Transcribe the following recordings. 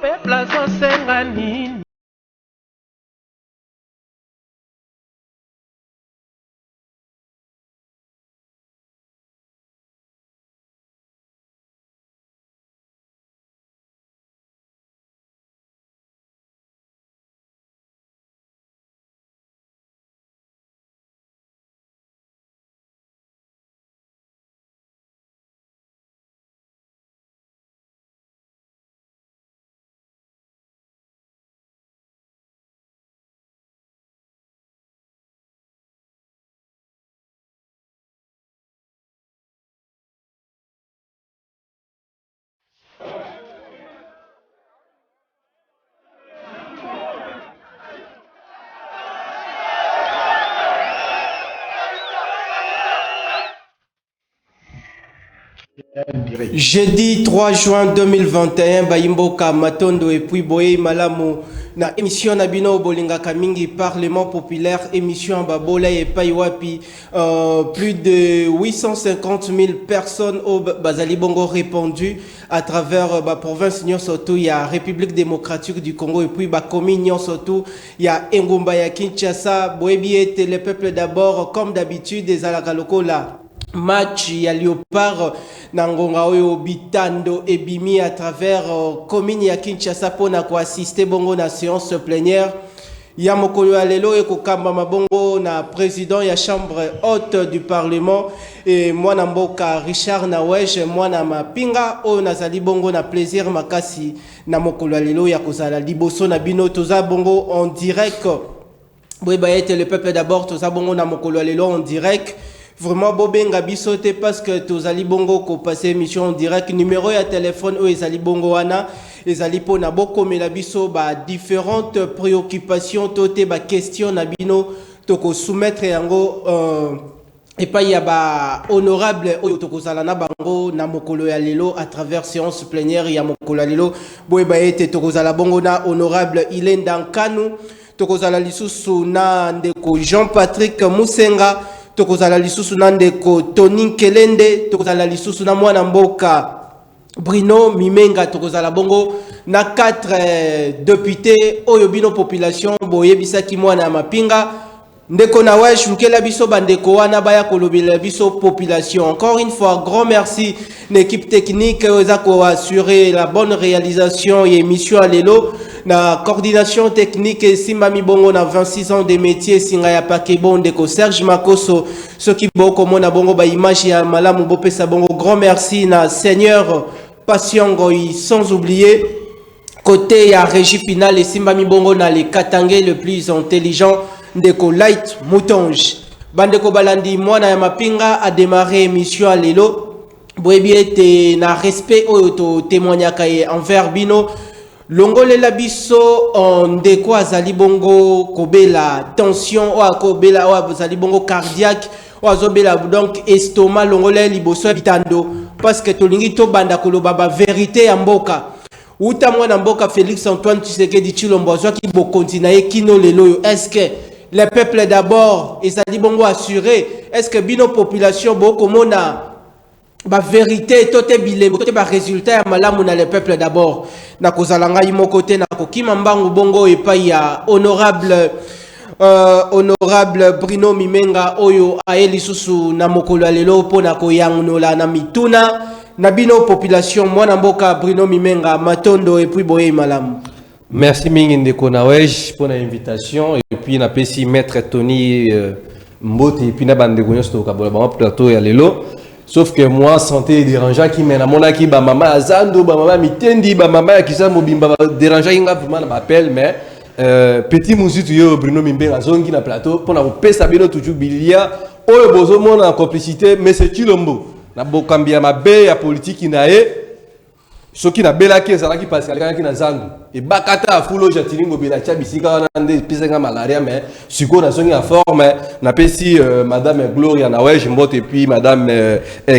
peuple azosenga nini? Jeudi 3 juin 2021, Bayimboka Matondo et puis Boye Malamu na émission Nabino Bolinga Kamingi Parlement populaire émission Babola et Paiwapi plus de 850 000 personnes au Bazali Bongo répondu à travers la province Nyosotu, il y a République démocratique du Congo et puis commune Nyosotu, il y a Engumba ya Kinshasa, Boebi était le peuple d'abord comme d'habitude des Alakaloko là. Match ya Léopard Nangonga Oyo Bitando et Bimi à travers commune ya Kinshasa pour assister bongo na séance plénière. Ya mokolo alelo et kokamba mabongo na président ya chambre haute du parlement et moi na mboka Richard Nawej moi na mapinga o nazali bongo na plaisir makasi na mokolo alelo ya kozala liboso na bino toza bongo en direct. Oui ba était le peuple d'abord toza bongo na mokolo alelo en direct. Vraiment bobenga bisote parce que tozali bongo ko passer émission en direct numéro ya téléphone o ezali bongo wana ezali pona boko mela biso ba différentes préoccupations tote ba question na bino toko soumettre yango et pas ya ba honorable o toko sala na bango na mokolo ya lelo à travers séance plénière ya mokolo ya lelo boye ba ete toko sala bongo na honorable Ilenda Nkanu toko sala lisusu na ndeko Jean-Patrick Musenga tokozala lisusu na ndeko Tony Kelende tokozala lisusu na mwana mboka Bruno Mimenga tokozala bongo na 4 députés oyo bino population boyebisaki mwana mapinga ndeko na wesh lukela biso bandeko wana baya kolobela biso population. Encore une fois grand merci l'équipe technique oza ko assurer la bonne réalisation et émission à lelo na coordination technique Simba Mibongo na 26 ans de métier singa ya pakebo ndeko Serge Makoso soki boko mona bongo ba image ya malamu bopesa bongo grand merci na Seigneur Passiongo sans oublier côté ya régie finale et Simba Mibongo na les Katangé le plus intelligent ndeko Light Moutonge bandeko balandi mwana ya mapinga a démarré émission à lelo boyebi ete na respect oyo to témoignaka envers bino longole la biso ndeko azali bongo kobela tension o akobela o azali bongo cardiaque o azobela donc estomac longole liboso bitando parce que tolingi to banda koloba ba vérité ya mboka uta mwana mboka Félix Antoine Tshisekedi Tshilombo azwaki bo continuer kino lelo est-ce que le peuple d'abord ezali bongo assuré est-ce que bino population boko mona ba vérité tote bilembo tote ba résultat ya malamu na le peuple d'abord na kozala ngai moko te na kokima mbangu bongo epai ya honorable Bruno Mimenga oyo aeli susu na mokolo lelo pona koyangola na mituna na bino population mwana mboka Bruno Mimenga Matondo et puis boye malamu. Merci mingi ndeko Nawej pour l'invitation et puis na pesi maître Tony Mbote et puis na bande gonyo sto kabola ba plateau ya lelo. Sauf que moi santé dérangeant qui mène à mon aki ba mama azando ba mama mitendi ba mama qui ça mobimba dérangeant inga vraiment m'appelle mais petit musique yo Bruno Mimenga zongi na plateau pour na pesa bino toujours bilia oyo bozo mona en complicité mais c'est Tshilombo na bokambia mabe ya politique inae soki na belaki ezalaki parce que na zangu et bakata fulo jatilingo bela tia bisika wana nde pisenga malaria mais siko na songi en forme na pesi madame Gloria Nawej Mbote et puis madame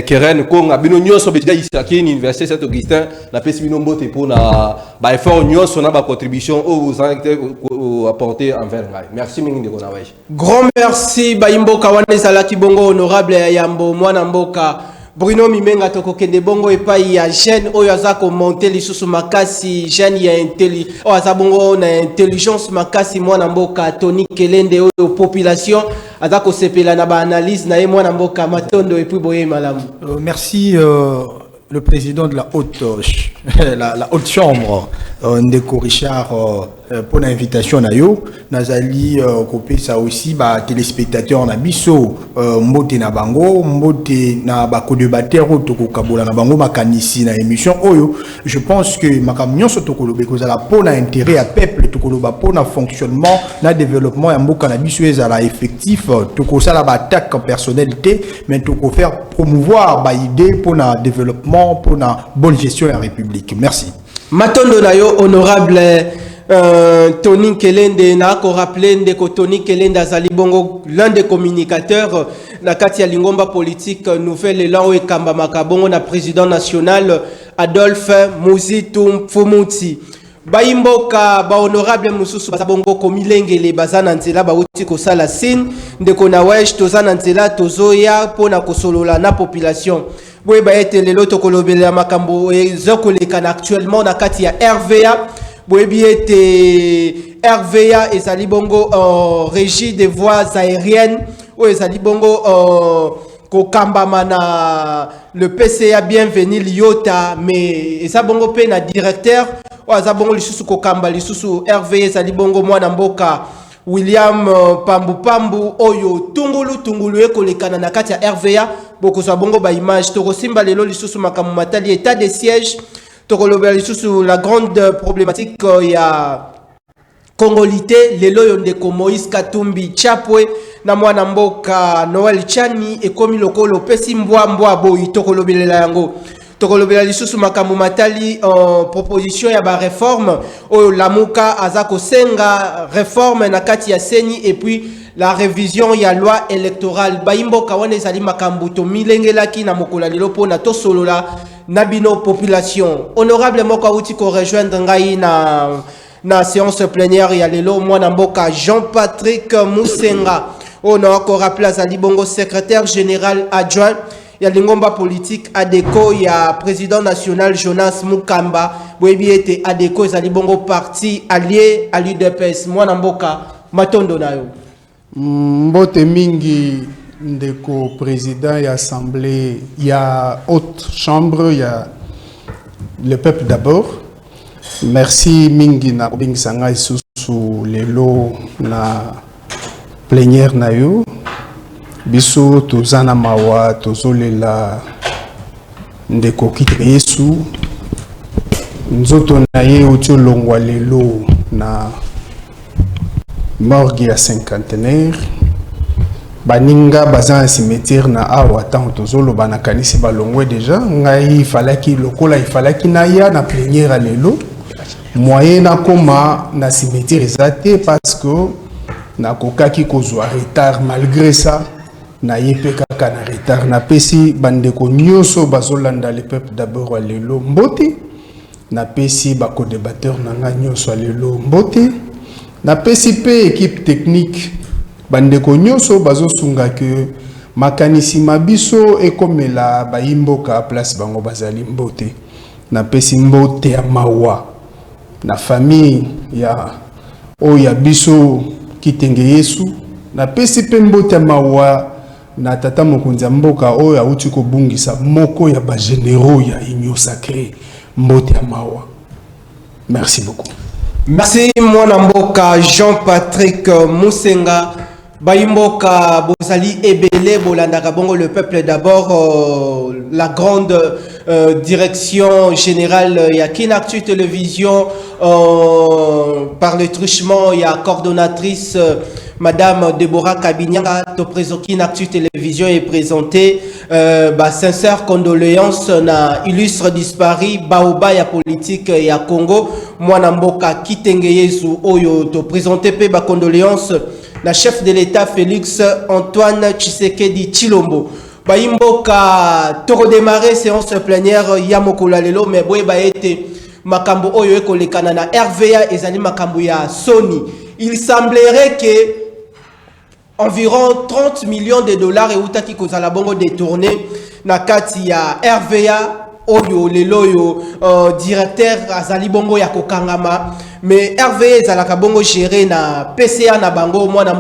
Keren Konga bino nyonso betia isaki université Saint-Augustin na pesi bino Mbote pour na ba effort nyonso na ba contribution aux apporter envers ngai. Merci mingi ndeko Nawej. Grand merci Bayimboka wana ezalaki bongo honorable ya Yambo mwana mboka Bruno Mimenga tokokende bongo epai ya jeune oyo aza ko monter lisusu makasi jeune ya bongo na intelligence makasi mwana mboka Tony Kelende oyo population aza ko sepela na ba analyse na ye mwana mboka Matondo et puis boye malamu. Merci le président de la haute chambre Ndeko Richard pour l'invitation na yo nazali kopé ça aussi ba téléspectateurs na biso mbote na bango mbote na ba co-débatteur toko kabola na bango makanisi na émission oyo je pense que makamnyo so toko lobe ko za pour na intérêt à peuple toko loba pour na fonctionnement na développement ya mboka na biso ezala effectif toko sala ba attaque personnalité mais toko faire promouvoir ba idée pour na développement pour na bonne gestion de la République. Merci. Matondo nayo honorable Tony Kelende na ko rappeler ndeko Tony Kelende azali bongo l'un des communicateurs na kati ya lingomba politique nouvelle élan et kamba makabongo na président national Adolphe Muzitu Mfumuti. Baimboka ba honorable mususu basabongo komilengele bazana nzela bauti ko sala sin ndeko na wesh tozana nzela tozoya pona kosolola na population. Boye ba ete lelo tokolobela makambo ezokolekana actuellement na kati ya RVA. Boye bi ete RVA ezali bongo régie des voies aériennes ou ezali bongo kokambama na le PCA bienvenue Liota mais eza bongo pe na directeur oza bongo lisusu kokamba lisusu RVA ezali bongo mwana mboka William Pambu oyo tungulu ekolekana na kati ya RVA boko za bongo ba image toko simba lelo lisusu makamu matali état de siège toko lobela lisusu la grande problématique ya Congolité lelo yondeko Moïse Katumbi Chapwe na mwana mboka Noël Chani ekomi lokolo pesi mbwa boyi toko lobelela yango toko lobela lisusu makamu matali proposition ya ba réforme oyo lamuka azako senga réforme na kati ya seni et puis la révision ya loi électorale baimbo kawane zali makambu to milengelaki na mokola lelo pona to solola nabino population honorable moka uti ko rejoindre ngai na séance plénière ya lelo mwana mboka Jean-Patrick Musenga on a encore rappelé azali bongo secrétaire général adjoint ya lingomba politique ADECO ya président national Jonas Mukamba boyebi ete ADECO ezali bongo parti allié à l'UDPS mwana mboka Matondo nayo mbote mingi ndeko président ya assemblée ya haute chambre ya le peuple d'abord merci mingi na bingisanga isusu lelo na plénière na yo biso tozana mawa tozolela ndeko kitre Yesu nzoto na ye otiolongwa lelo na morgue ya cinquantenaire baninga baza un cimetière na awa tant tozoloba na kanisi balongwe déjà ngai falaki lokola ifalaki na ya na plénière lelo moyen na koma na cimetière ezate parce que na kokaki kozwa retard malgré ça na yepe kaka na retard na pesi bandeko nyoso bazolanda le peuple d'abord lelo mbote na pesi bako débatteur nanga nyoso lelo mbote na pesi pe équipe technique bandeko nyoso bazosunga que makanisi mabiso ekomela baimboka place bango bazali mbote na pesi mbote ya mawa na famille ya oya biso kitenge Yesu na pesi pe mbote ya mawa na tata mokonzi mboka oyo auti ko bungisa moko ya ba généraux ya union sacrée mbote ya mawa. Merci beaucoup. Merci mwana mboka Jean-Patrick Musenga baimboka bozali ebele bolandaka bongo le peuple d'abord la grande direction générale ya Kinactu Télévision par le truchement il y a coordonnatrice Madame Deborah Kabinyanga to présent Kinactu Télévision est présenté sincère condoléances na illustre disparu baoba ya politique ya Congo mwana mboka Kitenge Yesu oyo to présenté pe ba condoléances la chef de l'État Félix Antoine Tshisekedi Tshilombo baimboka to redémarrer séance plénière ya mokolo lelo mais boye ba été makambo oyo ekolekana na RVA ezali makambo ya Sony il semblerait que environ 30 millions de dollars et outaki kozala bongo détourné na kati ya RVA oyo lelo yo directeur azali bongo ya kokangama mais RVA ezalaka bongo géré na PCA na bango mwana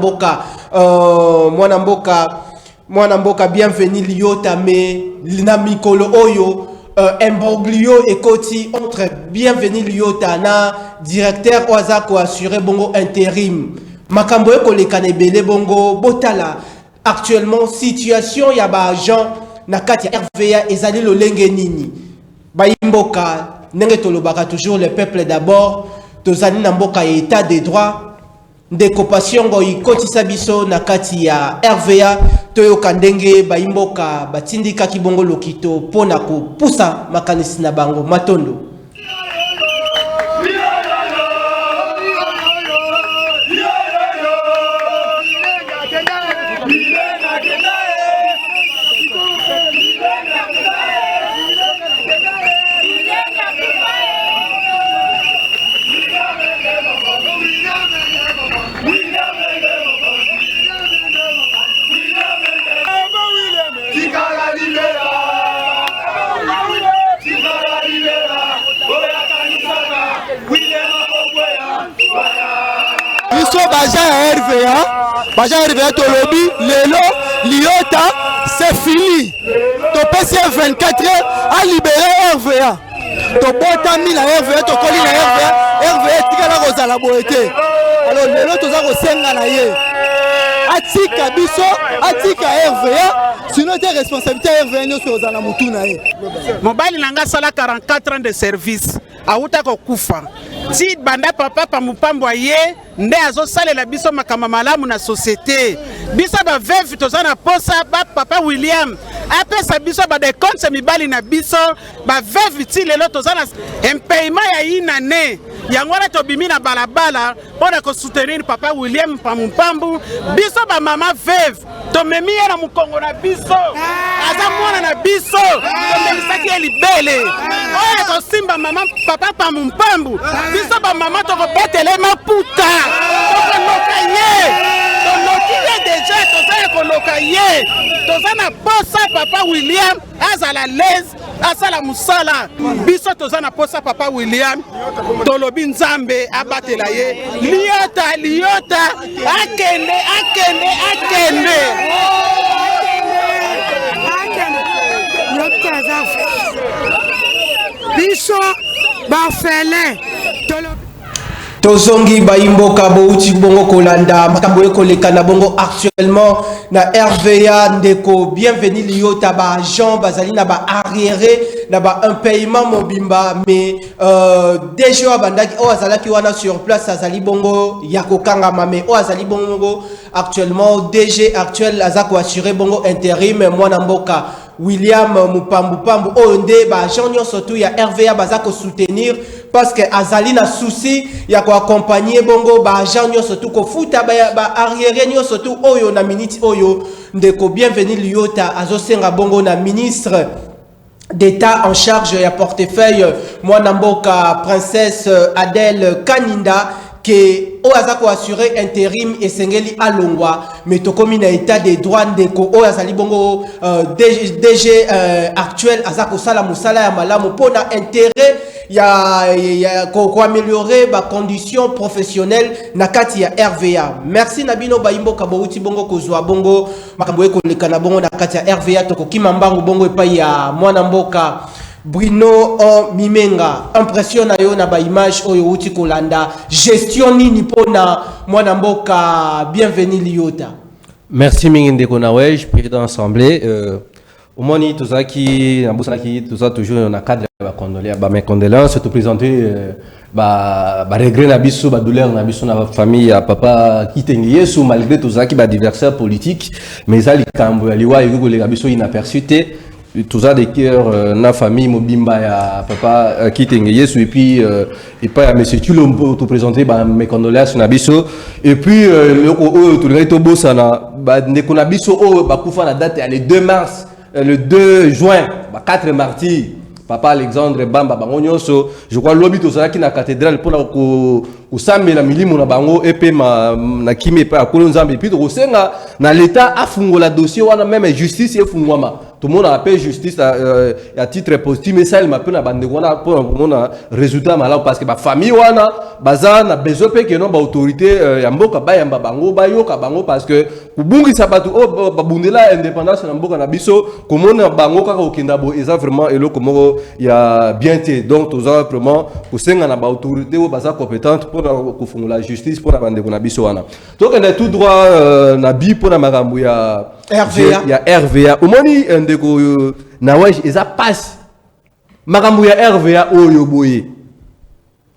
mboka bienvenue liota mais na mikolo oyo imbroglio ekoti entre bienvenue liota na directeur oaza ko assurer bongo intérim makambo ekoleka na ebele bongo botala actuellement situation ya ba agent na kati ya RVA ezali lolenge nini bayimboka ndenge tolobaka toujours le peuple d'abord tozali na mboka ya état de droit ndeko pasiongo ikotisa biso na kati ya RVA toyoka ndenge bayimboka batindika kibongo lokito pona kopusa makanisi na bango matondo. Baja RVA Tolobi, Lelo, Liota, c'est fini. Ton PCF 24 heures a libéré RVA. Ton botami la RVA, ton colis la RVA, RVA tika la rosa la boete. Alors Lelo toza kosenga na ye. Atika biso, atika RVA, sinon tes responsabilités RVA nyo sur la mutu na ye. Mobile nanga sala 44 ans de service. Auta ko kufa. Si banda papa pa mupambo ye nde azosalela biso makama malamu na société biso ba veuve tozana posa ba papa William apesa biso ba de compte mibali na biso ba veuve ti lelo tozana impayement ya inane yango wana tobimi na balabala pona ko soutenir papa William pa mupambo biso ba mama veuve tomemi ye na mukongo na biso aza mwana na biso tomelisaki ye libele oyo kosimba mama papa pa mupambo biso ba mama toko betele maputa toko loka ye toloki ye deja tozana koloka ye tozana posa papa William azala l'aise asala musala biso tozana posa papa William tolobi nzambe abatela ye liota akende biso bafele tozongi bayimboka bouti bongo kolanda makambo ekoleka na bongo actuellement na RVA ndeko bienvenue liota ba agent bazali na ba arriéré na ba impayement mobimba mais déjà bandaki o azalaki wana sur place azali bongo ya kokanga mame o azali bongo actuellement DG actuel azako assurer bongo intérim mwana mboka William Mupambu onde ba agent nyonso tu ya RVA bazako soutenir parce que azali na souci ya ko accompagner bongo ba agent nyonso tu ko futa ba arrière nyonso tu oyo na minute oyo ndeko bienvenue liota azosenga bongo na ministre d'État en charge ya portefeuille mwana mboka princesse Adèle Kaninda que Oazako assuré intérim et sengeli alongwa mais tokomi na état des droits ndeko Oazali bongo DG actuel azako sala musala ya malamu pona intérêt ya ko améliorer ba conditions professionnelles na kati ya RVA. Merci Nabino Baimbo Kabouti bongo kozwa bongo makambo ekoleka na bongo na kati ya RVA tokokima mbangu bongo epai ya mwana mboka Bruno Mimenga. Impression na yo na ba image oyo uti kolanda gestion nini pona mwana mboka bienvenue liota. Merci Minginde Konawej, président assemblée. Au moins, tout ça qui, tout ça toujours dans le cadre de mes condoléances, tout présenter, regret nabiso, douleur nabiso na famille, papa qui t'engueille sous malgré tout ça qui adversaire politique, mais ça les cambo, les wa les nabiso inaperçu tout ça des cœurs na famille mobimba ya papa qui t'engueille sous et puis pas monsieur tu l'as tout présenter mes condoléances nabiso et puis le tout le reste beau ça na ne konabiso kufa na date le 2 mars. Le 2 juin, 4 martyrs, Papa Alexandre Bamba Bangonyoso, je crois lobby tout ça qui na cathédrale pour la sambe la milimu na bango et na kimi pa kolonzambe puis to senga na l'état a fungola dossier wana même justice et fungwama tout le monde appelle justice à titre positif mais ça il m'a appelé bande wana pour un résultat malade parce que ba famille wana baza na besoin que non ba autorité ya mboka ba yamba bango ba yoka bango parce que kubungi sabatu o babundela indépendance na mboka na biso komona bango kaka okenda bo eza vraiment eloko moko ya bien té donc tous vraiment kusenga na ba autorité o baza compétente pour kufungula justice pour na bande na biso wana donc on a tout droit na bi pour na makambo ya RVA. Il y a RVA. Au moni ndeko na wesh eza passe. Makambo ya RVA oyo boye.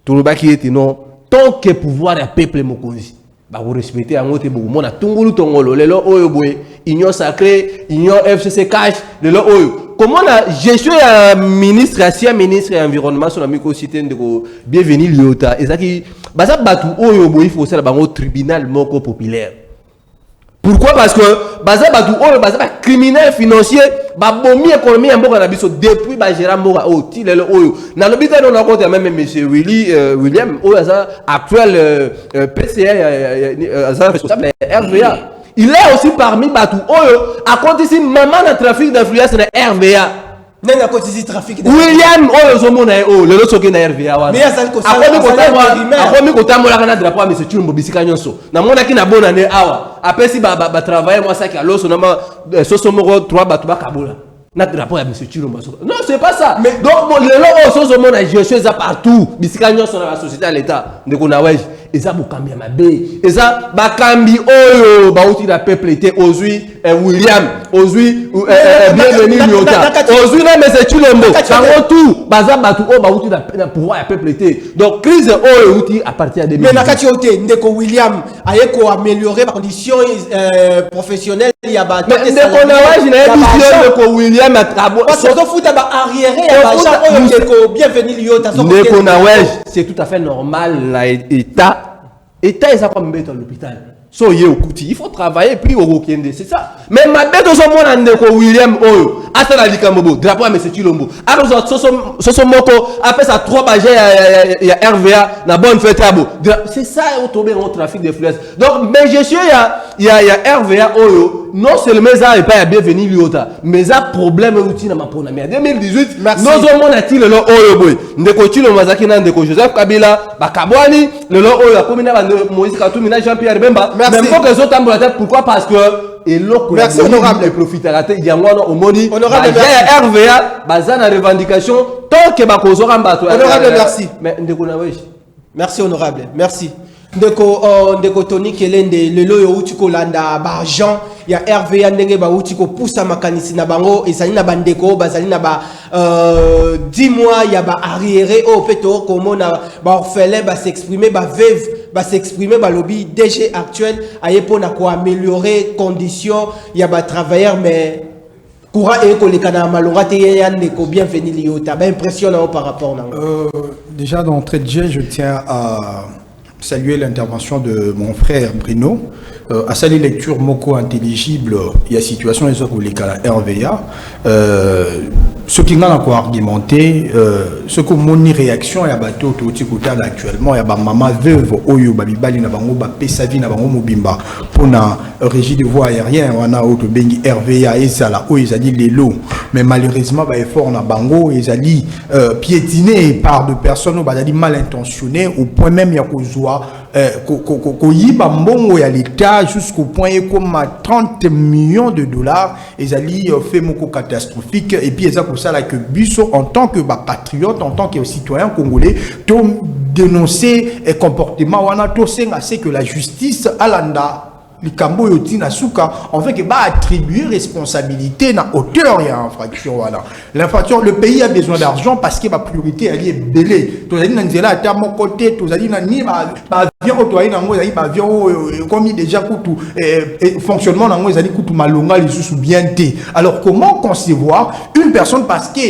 Tulobaki eti non tant que pouvoir ya peuple mokonzi. Ba vous respecter yango te beaucoup mona tungulu tongolo lelo oyo boye. Union sacrée, union FCC cash lelo oyo. Comment la gestion ya ministre ancien ministre de l'environnement sur la microcité ndeko bienvenue liota ezaki baza batu oyo boye faut ça bango tribunal moko populaire. Pourquoi? Parce que baza batu oyo baza ba criminel financier ba bomi économie mboka na biso depuis ba gérant mboka o ti lelo oyo na lobita non compte même monsieur William oyo za actuel PCA za responsable RVA il est aussi parmi batu oyo a compte ici maman na trafic d'influence na RVA nena kotisi trafic William oyo zomona o lelo soki na RVA wana mais azali ko sala akomi kotambola kana drapeau monsieur Chulombo bisika nyonso na mona ki na bona ne awa apesi ba travailler moi ça qui aloso na ma soso moko 3 batu ba kabola na drapeau ya monsieur Chulombo non c'est pas ça mais donc lelo o soso mona je suis partout bisika nyonso na la société à l'état ndeko na wesh eza bokambi ya mabe eza bakambi oyo bauti na peuple était ozui William ozui bienvenue Nyota ozui na monsieur Chulombo bango tout baza batu o bauti na pouvoir ya peuple était donc crise oyo uti à partir de 2000 mais nakati ote ndeko William ayeko améliorer les conditions professionnelles ya ba ndeko na waji na émission ndeko William atrabo parce que futa ba arriéré ya ba gens oyo ndeko bienvenue Nyota ndeko na waji c'est tout à fait normal na état est ça comme mettre à l'hôpital. So ye okuti, il faut travailler puis au Rokende, c'est ça. Mais ma bête au son monde ndeko William Oyo, ata la likambo, drapeau à monsieur Chilombo. Alors so moko après ça 3 bagé ya RVA na bonne fête abo. C'est ça au tomber en trafic d'influence. Donc mais je suis il y a RVA Oyo, non seulement ça et pas bienvenue Liota, mais ça problème outil na mapona mais en 2018 nous sommes na ti le Oyo boy. Ndeko Chilombo mazaki na ndeko Joseph Kabila, bakabwani le Oyo a komina ba Moïse Katumbi na Jean-Pierre Bemba. Même faut que les autres tambour la tête. Pourquoi? Parce que et l'autre merci honorable les profitera il y a moi au moni honorable RVA bazana revendication tant que bakozora mbato honorable merci mais ndeko na wesh merci honorable merci ndeko Tony Kelende lelo yo uti kolanda ba agent ya RVA ndenge ba uti ko poussa makanisi na bango ezali na bandeko bazali na ba 10 mois ya ba arriéré au peto komona ba orphelin ba s'exprimer ba veuve va s'exprimer ba lobby DG actuel aye pona ko améliorer conditions ya ba travailleurs mais courant et koleka na malonga te ya ndeko bienvenue Liota ba impressionnant par rapport na déjà d'entrée de jeu je tiens à saluer l'intervention de mon frère Bruno. À sa lecture moko intelligible, il y a situation les autres les cas RVA. Ce qui m'a encore argumenté, ce que mon réaction est à bateau tout actuellement, il y a maman veuve oyo babibali na bango ba pesavi na bango mobimba pour na régie de voie aérienne on a auto bengi RVA et ça là oyo ezali lelo mais malheureusement ba effort na bango ezali piétiné par de personnes bazali mal intentionnées au point même ya kozwa koyiba mbongo ya l'état jusqu'au point comme 30 millions de dollars ezali fait moko catastrophique et puis ça pour ça là que Busso en tant que patriote en tant que citoyen congolais to dénoncer un comportement wana to senga c'est que la justice alanda likambo yoti na suka en fait que ba attribuer responsabilité na hauteur ya infraction voilà l'infraction le pays a besoin d'argent parce que ma priorité elle est belé to zali na nzela ata mon côté to zali na ni ba avion to ayi na ngo zali ba avion comme déjà kutu fonctionnement na ngo zali kutu malonga les sous bien té alors comment concevoir une personne parce que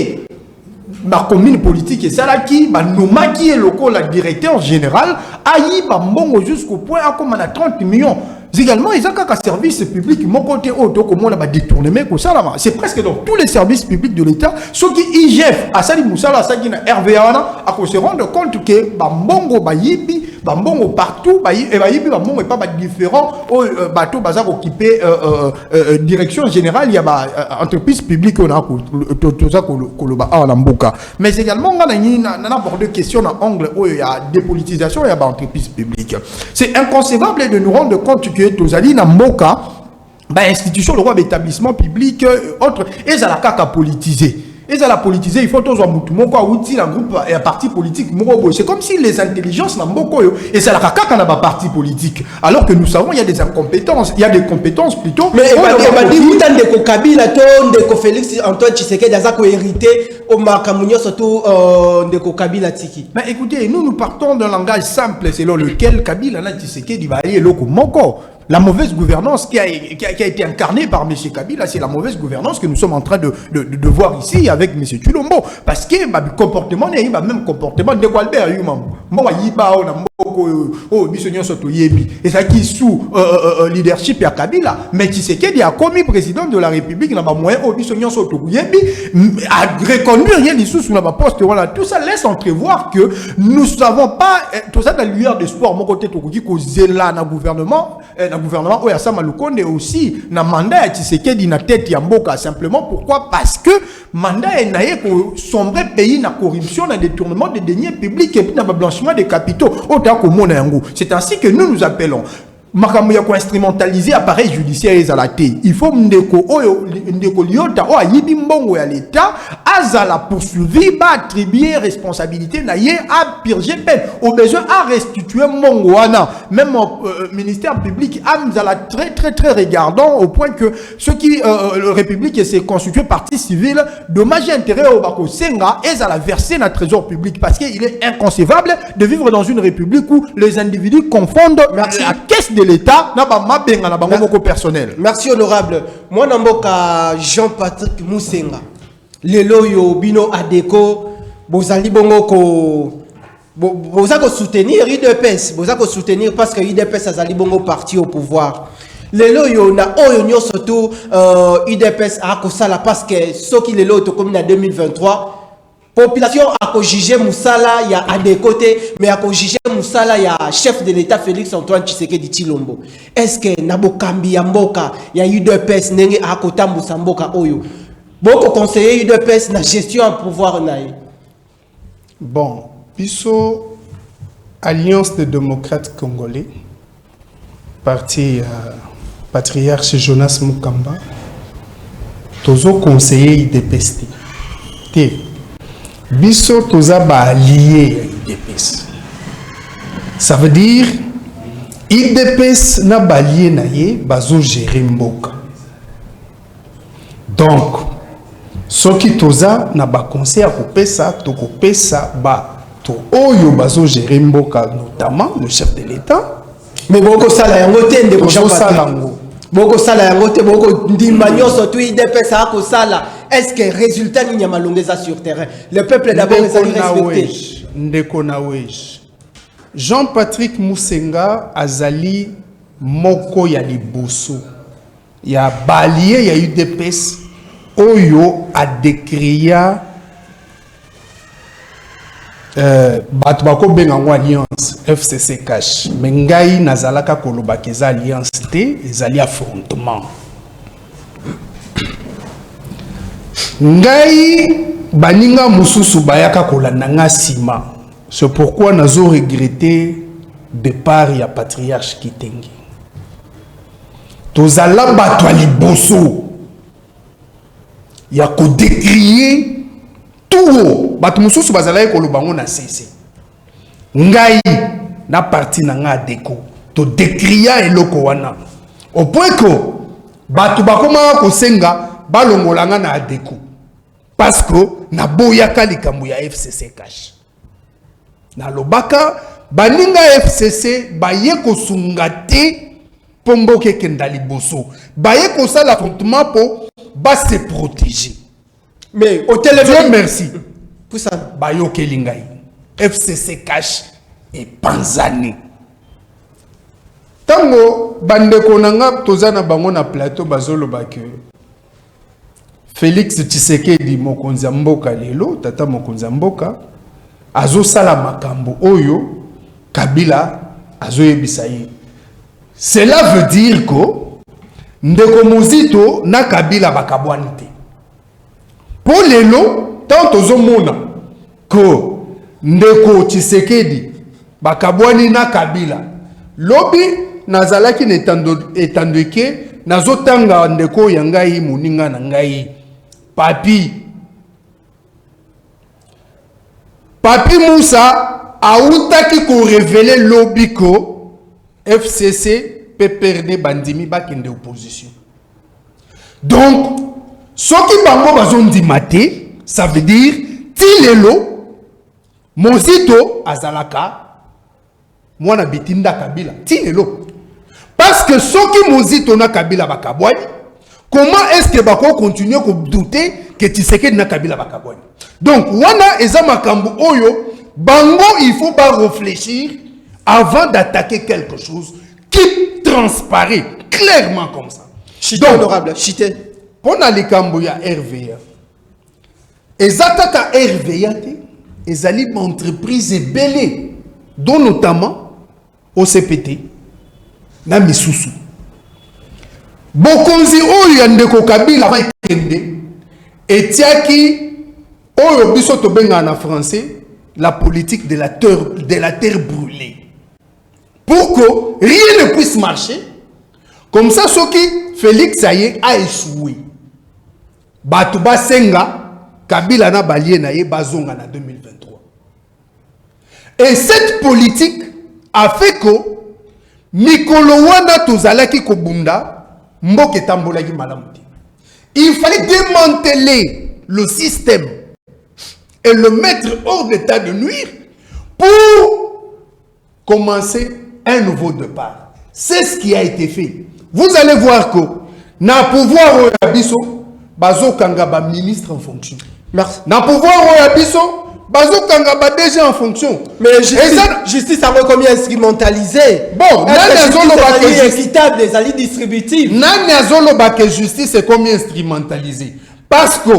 ma commune politique et ça là qui bah noma qui est local la directeur général ayi ba mbongo jusqu'au point à comme on a 30 millions également ils ont qu'un service public mon côté auto comme on a détourné comme ça là c'est presque dans tous les services publics de l'état ceux qui IGF à Sali Moussala ça qui na RVA à se rendre compte que ba mbongo ba yibi bambongo partout, et bambongo pas différent, bateau baza occupé direction générale, il y a entreprise publique on a tout ça koloba en mboka. Mais également on a abordé question dans angle où il y a dépolitisation, il y a entreprise publique. C'est inconcevable de nous rendre compte que Tozali na mboka institution le roi d'établissement public autre et ça la caca politisé. Et ça la politiser, il faut tous voir moutoumoko outil un groupe et un parti politique. C'est comme si les intelligences n'ont pas et ça la caca quand on a pas parti politique. Alors que nous savons il y a des incompétences, il y a des compétences plutôt. Mais il dit autant de Kabila, de Félix Antoine Tshisekedi d'Azako hérité au Makamunyo surtout de Kabila Tiki. Mais écoutez, nous partons d'un langage simple selon lequel Kabila na Tshisekedi va aller loko moko. La mauvaise gouvernance qui a été incarnée par M. Kabila, c'est la mauvaise gouvernance que nous sommes en train de voir ici avec M. Tshilombo. Parce que le comportement, il y a même comportement de Albert. Et ça qui est sous leadership de Kabila. Mais Tshisekedi a commis président de la République, n'a pas moyen à reconduire rien dessous sous la poste. Voilà, tout ça laisse entrevoir que nous ne savons pas, tout ça dans la lueur d'espoir, mon côté, tout là, dans le gouvernement, où Yassa Malukonde aussi, na mandat ya Tshisekedi na tête ya mboka. Simplement pourquoi? Parce que mandat est naïe pour sombrer pays na corruption, na détournement des deniers publics et puis na blanchiment des capitaux. C'est ainsi que nous appelons. Makamouya ko instrumentaliser appareil judiciaire ezalate. Il faut ndeko liota o ayibi mbongo ya l'état azala poursuivi ba attribuer responsabilité na ye a purger peine au besoin à restituer mbongo wana. Même ministère public amzala très regardant au point que ceux qui le République s'est constitué partie civile dommage et intérêt au bako senga ezala verser na trésor public parce qu'il est inconcevable de vivre dans une république où les individus confondent la caisse de l'État na ba mabenga na bango moko personnel. Merci honorable. Moi namboka Jean-Patrick Moussenga. Lelo yo bino adeko bozali bongo ko bozako soutenir UDPS, bozako soutenir parce que UDPS azali bongo parti au pouvoir. Lelo yo na oyo nyo surtout UDPS a ko sala parce que soki lelo to comme na 2023 population a jugé Moussala il y a à des côtés mais a jugé Moussala il y a chef de l'État Félix Antoine Tshisekedi Tshilombo. Est-ce que nabokambi ya mboka ya UDPS nenge a kotambu sa mboka oyo beaucoup conseiller UDPS na gestion en pouvoir naï? Bon, biso Alliance des démocrates congolais parti patriarche Jonas Mukamba tozo conseiller UDPS te biso toza ba allié à UDPS. Ça veut dire UDPS na ba allié na ye bazo gérer mboka. Donc ce qui toza na ba conseil à kopesa to kopesa ba to oyo bazo gérer mboka notamment le chef de l'État. Mais beaucoup sala yango te ndeko salango. Beaucoup sala yango te beaucoup ndimbanyo surtout UDPS a ko sala. Est-ce que résultat n'y a malongeza sur terrain? Le peuple d'abord est respecté. Ndeko nawej. Jean-Patrick Moussenga azali moko ya liboso. Ya balier ya UDPS oyo a décria bato bako bengango alliance FCC cash. Mais ngai nazalaka koloba keza alliance te ezali affrontement. Ngai baninga mususu bayaka kolanda nga sima. C'est pourquoi nazo regretté départ ya patriarche Kitenge. Tozala bato ya liboso ya ko décrier tout bato mususu bazala kolobango na cessé. Ngai na parti na nga deko to décrier eloko wana. Au point que bato bakoma ko senga balongolanga na adeko. Parce que na boyaka likambo ya FCC cash. Na lobaka baninga FCC baye ko sungate pombo ke kendali boso. Baye ko sala affrontement po ba se protéger. Mais au téléphone merci. Pour ça bayo kelingai. FCC cash et panzani. Tango bandeko nanga tozana bango na plateau bazolo bake Félix Tshisekedi mokonzi mboka lelo tata mokonzi mboka azo sala makambo oyo Kabila azoyebisaye. Cela veut dire que ndeko Muzito na Kabila bakabwani te. Pour lelo tant ozomona que ndeko Tshisekedi bakabwani na Kabila lobi nazalaki etandeke nazotanga ndeko ya ngai moninga na ngai papi Moussa autaki ko révéler lobi ko FCC peut perdre bandimi bakende opposition. Donc soki bango bazondima te, ça veut dire tilelo Muzito azalaka mwana bitinda Kabila tilelo. Parce que soki Muzito na Kabila bakabwani, comment est-ce que bako continuer à douter que Tshisekedi na Kabila bakabwani? Donc wana eza makambo oyo bango il faut pas réfléchir avant d'attaquer quelque chose qui transparaît clairement comme ça. Chité honorable, chité. Pour na likambo ya RVA. Ezataka RVA te, ezali entreprise belé, dont notamment OCPT na misusu. Bokonzi oyo ya ndeko Kabila kende etiaki oyo biso to benga en français la politique de la terre brûlée. Pour que rien ne puisse marcher, comme ça, ce qui Félix Aye a échoué. Batouba Senga, Kabila na Balien Aye Bazonga en 2023. Et cette politique a fait que Mikolo Wana Tozalaki Kobunda, Mboke Tambolagi Malamuti. Il fallait démanteler le système et le mettre hors d'état de nuire pour commencer un nouveau départ. C'est ce qui a été fait. Vous allez voir que na pouvoir au Yabiso, Bazo Kangaba ministre en fonction. Merci. Na pouvoir au Yabiso, Bazo Kangaba déjà en fonction. Mais justice a combien instrumentalisé. Bon, est équitable, les alliés distributifs. Nani azolo bake justice est combien instrumentalisé. Parce que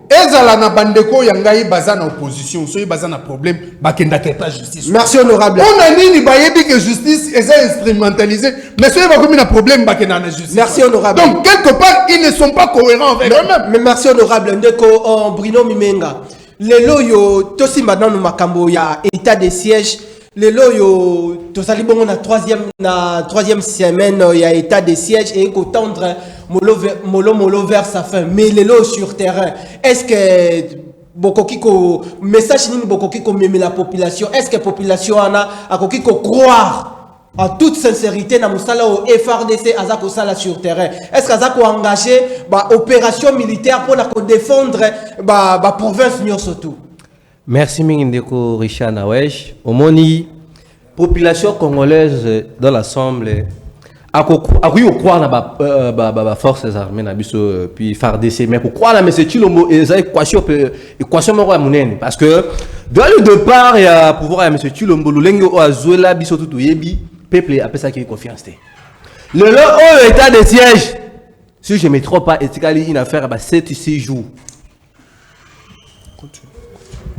ezala na bandeko yangai baza na opposition, soyi baza na problème, bakenda pas justice. Merci honorable. On a nini bayebi que justice est instrumentalisée, mais soyi ba comme un problème bakenda na justice. Merci honorable. Donc quelque part ils ne sont pas cohérents avec eux-mêmes. Mais merci honorable ndeko Bruno Mimenga. Lelo yo tosi maintenant no makambo ya état de siège. Lelo yo tosali bongo na troisième semaine ya état de siège et ko tendre molo vers sa fin. Mais lelo sur terrain, est-ce que bokokiko message nini bokokiko meme la population? Est-ce que population ana akokiko croire en toute sincérité na musala au FRDC azako sala sur terrain? Est-ce qu'azako engagé ba opération militaire pour la défendre ba province surtout? Merci Mingindeko Richard Nawesh. Omoni, population congolaise dans l'Assemblée, a croire dans la forces armées, puis FARDC, mais croire dans M. Chilombo et les équations parce que dans le départ, il y a pouvoir à M. Chilombo, l'Ulengo Azuela, Bisotu Yebi, peuple appelle ça qui est confiance. Le état de siège, si je ne me trompe pas, est une affaire à 7-6 jours.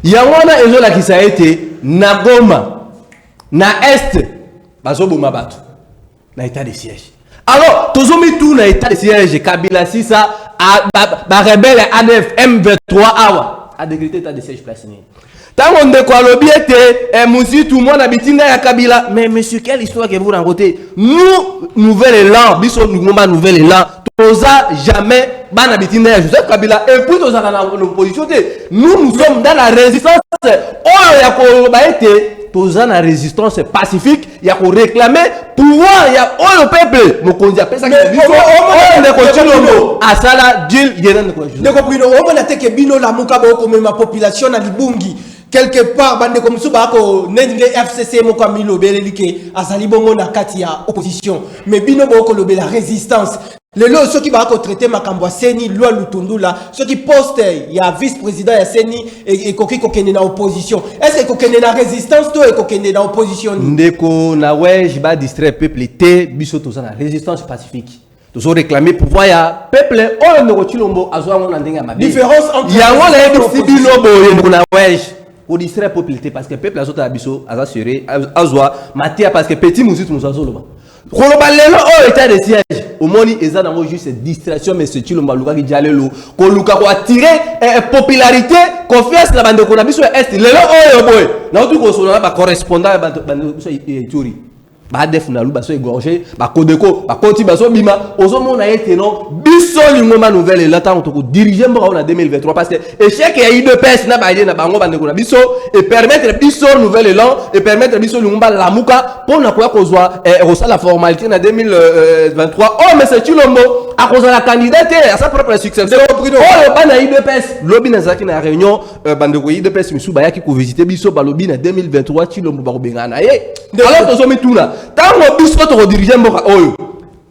Il y a un ezola qui a été na Goma, na Est, bazoboma batu, na état de siège. Alors, tozomi tout na état de siège, Kabila Sisa, ba rebelle ADF M23 awa, a décrété état de siège place. Tant on de quoi l'objecté, et monsieur tout le monde habite à Kabila. Mais monsieur, quelle histoire que vous racontez? Nous, nouvel élan, biso nouvel élan, toza jamais. Joseph Kabila et puis nous sommes dans l'opposition. Nous sommes dans la résistance. Nous sommes dans la résistance pacifique. Il y a qu'on réclamer pouvoir. Il y a le peuple. Nous avons appelé ça. À ça là, Dieu, il y a un population à Libungi. Quelque part, bande comme Subako, Nengue FCC, Mokamilo, Belelike, Azali Bongo, Nakatia, opposition. Mais Bino Boko, la résistance. Les lots, ceux qui vont traiter Makambwa Seni, Loi Lutundula, ceux qui postent, il y a vice-président ya Seni et Koki Kokene dans l'opposition. Est-ce que Kokene dans la résistance, toi et Kokene dans l'opposition? Ndeko, Nawe, je vais distraire le peuple, biso tout ça, la résistance pacifique. Nous avons réclamé pouvoir ya peuple, on ne retire le mot, à soi on a dit ma différence entre. Il y a un Sibilo, pour distraire la populité parce que le peuple a sauté à biso, a assuré, a zoa, matia parce que petit musique nous a zolo. Koloba lelo o état de siège. Au moins ils ont juste distraction mais c'est le maluka qui diale lo. Koluka ko attirer popularité, confiance la bande ko na biso est lelo o boy. Na tout ko so na ba correspondant bande so ituri. Ba def na lu ba so égorgé, ba kodeko, ba koti ba so bima, ozo mona été non biso lingoma nouvelle là tant ko diriger mbo en 2023 parce que échec ya IDPS na ba na bango bande ko na biso et permettre biso nouvelle élan et permettre biso lingoma lamuka pour na ko kozwa la formalité na 2023. Oh mais c'est tu lombo à cause de la candidate à sa propre succession. Oh le ba na IDPS lobby na zaki na réunion bande ko IDPS misu ba yaki ko visiter biso ba lobby na 2023 tu lombo ba ko bengana ye. Alors tozo mituna tant que biso to diriger mboka oyo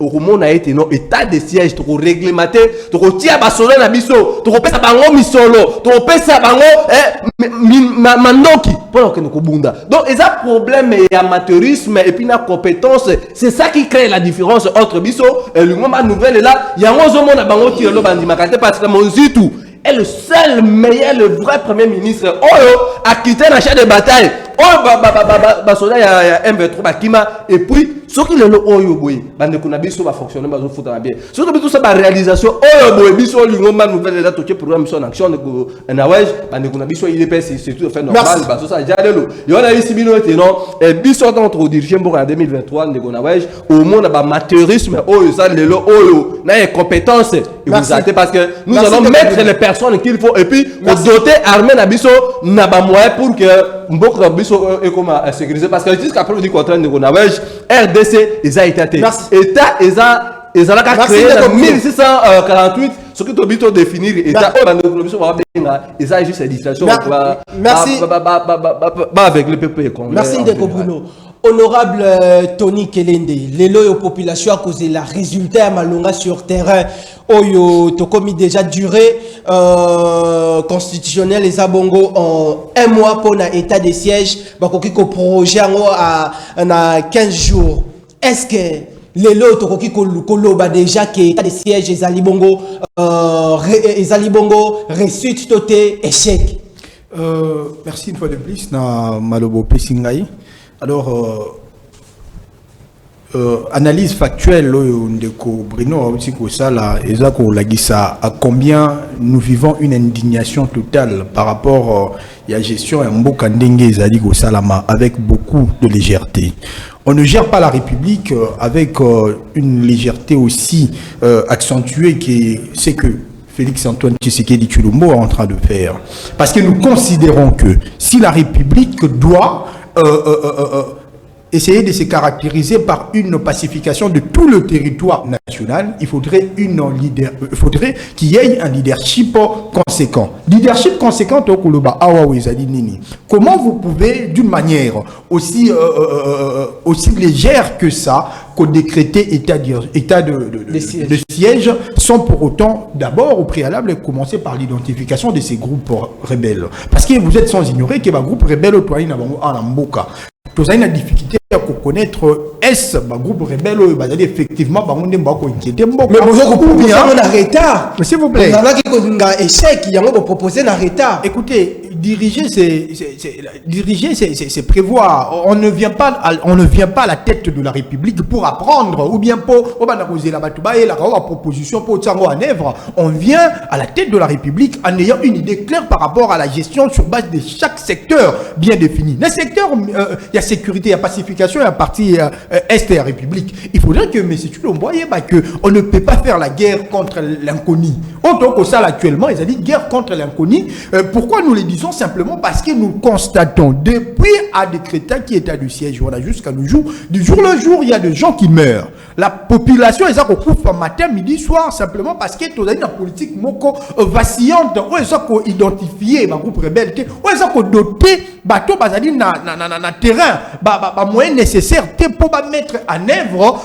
au a été non état de siège to réglementé to tia ba solo na biso to pesa bango misolo to pesa bango mandoki pour que nous bunda. Donc il y a problème et amateurisme et puis la compétence, c'est ça qui crée la différence entre biso et le moment nouvelle là il y a un zomo na bango qui lo bandi makate parce que mon zitu est le seul meilleur, le vrai premier ministre Oyo a quitté la chaîne de bataille. Oh soda ya M23 bakima et puis ce qui le Oyo boy bande ko na biso ba fonctionner ba zo futa bien. Ce que biso ba réalisation Oyo boy biso lingoma nouvelle là toke programme son action ko na wej bande ko na biso il est c'est tout fait normal ba so ça jalelo. Yo na ici bino te non et biso entre diriger en 2023 ndeko na wej au monde ba amateurisme Oyo ça le Oyo na compétence et vous êtes parce que nous allons mettre les personnes qu'il faut et puis doter armée na biso na ba moyen pour que mbokra biso et comme sécuriser parce que jusqu'à preuve du contraire de Gonavej RDC ils a été état ils a créé en 1648 ce que tu dois définir état ils a juste distraction merci avec le peuple. Merci Ndeko Bruno. Honorable Tony Kelende, l'élo population a causé la résultat à Malonga sur terrain. Oyo tokomi déjà duré constitutionnel les abongo en un mois pour un état de siège. Bakoki ko projet en 15 jours. Est-ce que l'élo tokoki koloba déjà que état de siège les alibongo réussite toté échec? Merci une fois de plus na Malobo Pesingai. Alors, analyse factuelle de Bruno aussi que ça là, à combien nous vivons une indignation totale par rapport à la gestion et Mbokandenge Zaligo Salama avec beaucoup de légèreté. On ne gère pas la République avec une légèreté aussi accentuée que c'est que Félix-Antoine Tshisekedi Tshilombo est en train de faire. Parce que nous considérons que si la République doit essayer de se caractériser par une pacification de tout le territoire national, il faudrait qu'il y ait un leadership conséquent. Leadership conséquent au Koloba Nini. Comment vous pouvez, d'une manière aussi légère que ça, décréter état de siège sans pour autant, d'abord, au préalable, commencer par l'identification de ces groupes rebelles. Parce que vous êtes sans ignorer que les groupes rebelles au Mboka. Vous avez une difficulté à connaître est-ce un groupe rebelle effectivement mais vous s'il vous plaît échec il y a proposé un retard. Écoutez, diriger c'est prévoir. On ne vient pas à la tête de la République pour apprendre ou bien pour la proposition pour en œuvre. On vient à la tête de la République en ayant une idée claire par rapport à la gestion sur base de chaque secteur bien défini. Les secteurs, il y a sécurité, il y a pacification, il y a partie Est et la République. Il faudrait que M. Tshilombo qu'on ne peut pas faire la guerre contre l'inconnu. En tant que ça actuellement, ils ont dit guerre contre l'inconnu. Pourquoi nous le disons? Simplement parce que nous constatons depuis à décréter qui est à du siège, voilà, jusqu'à nos jours, du jour le jour, il y a des gens qui meurent. La population, ils ont matin, midi, soir, simplement parce que tu as une politique vacillante, où ils ont identifié ma groupe rebelle, où ils ont doté bateau na terrain, moyen nécessaire pour mettre en œuvre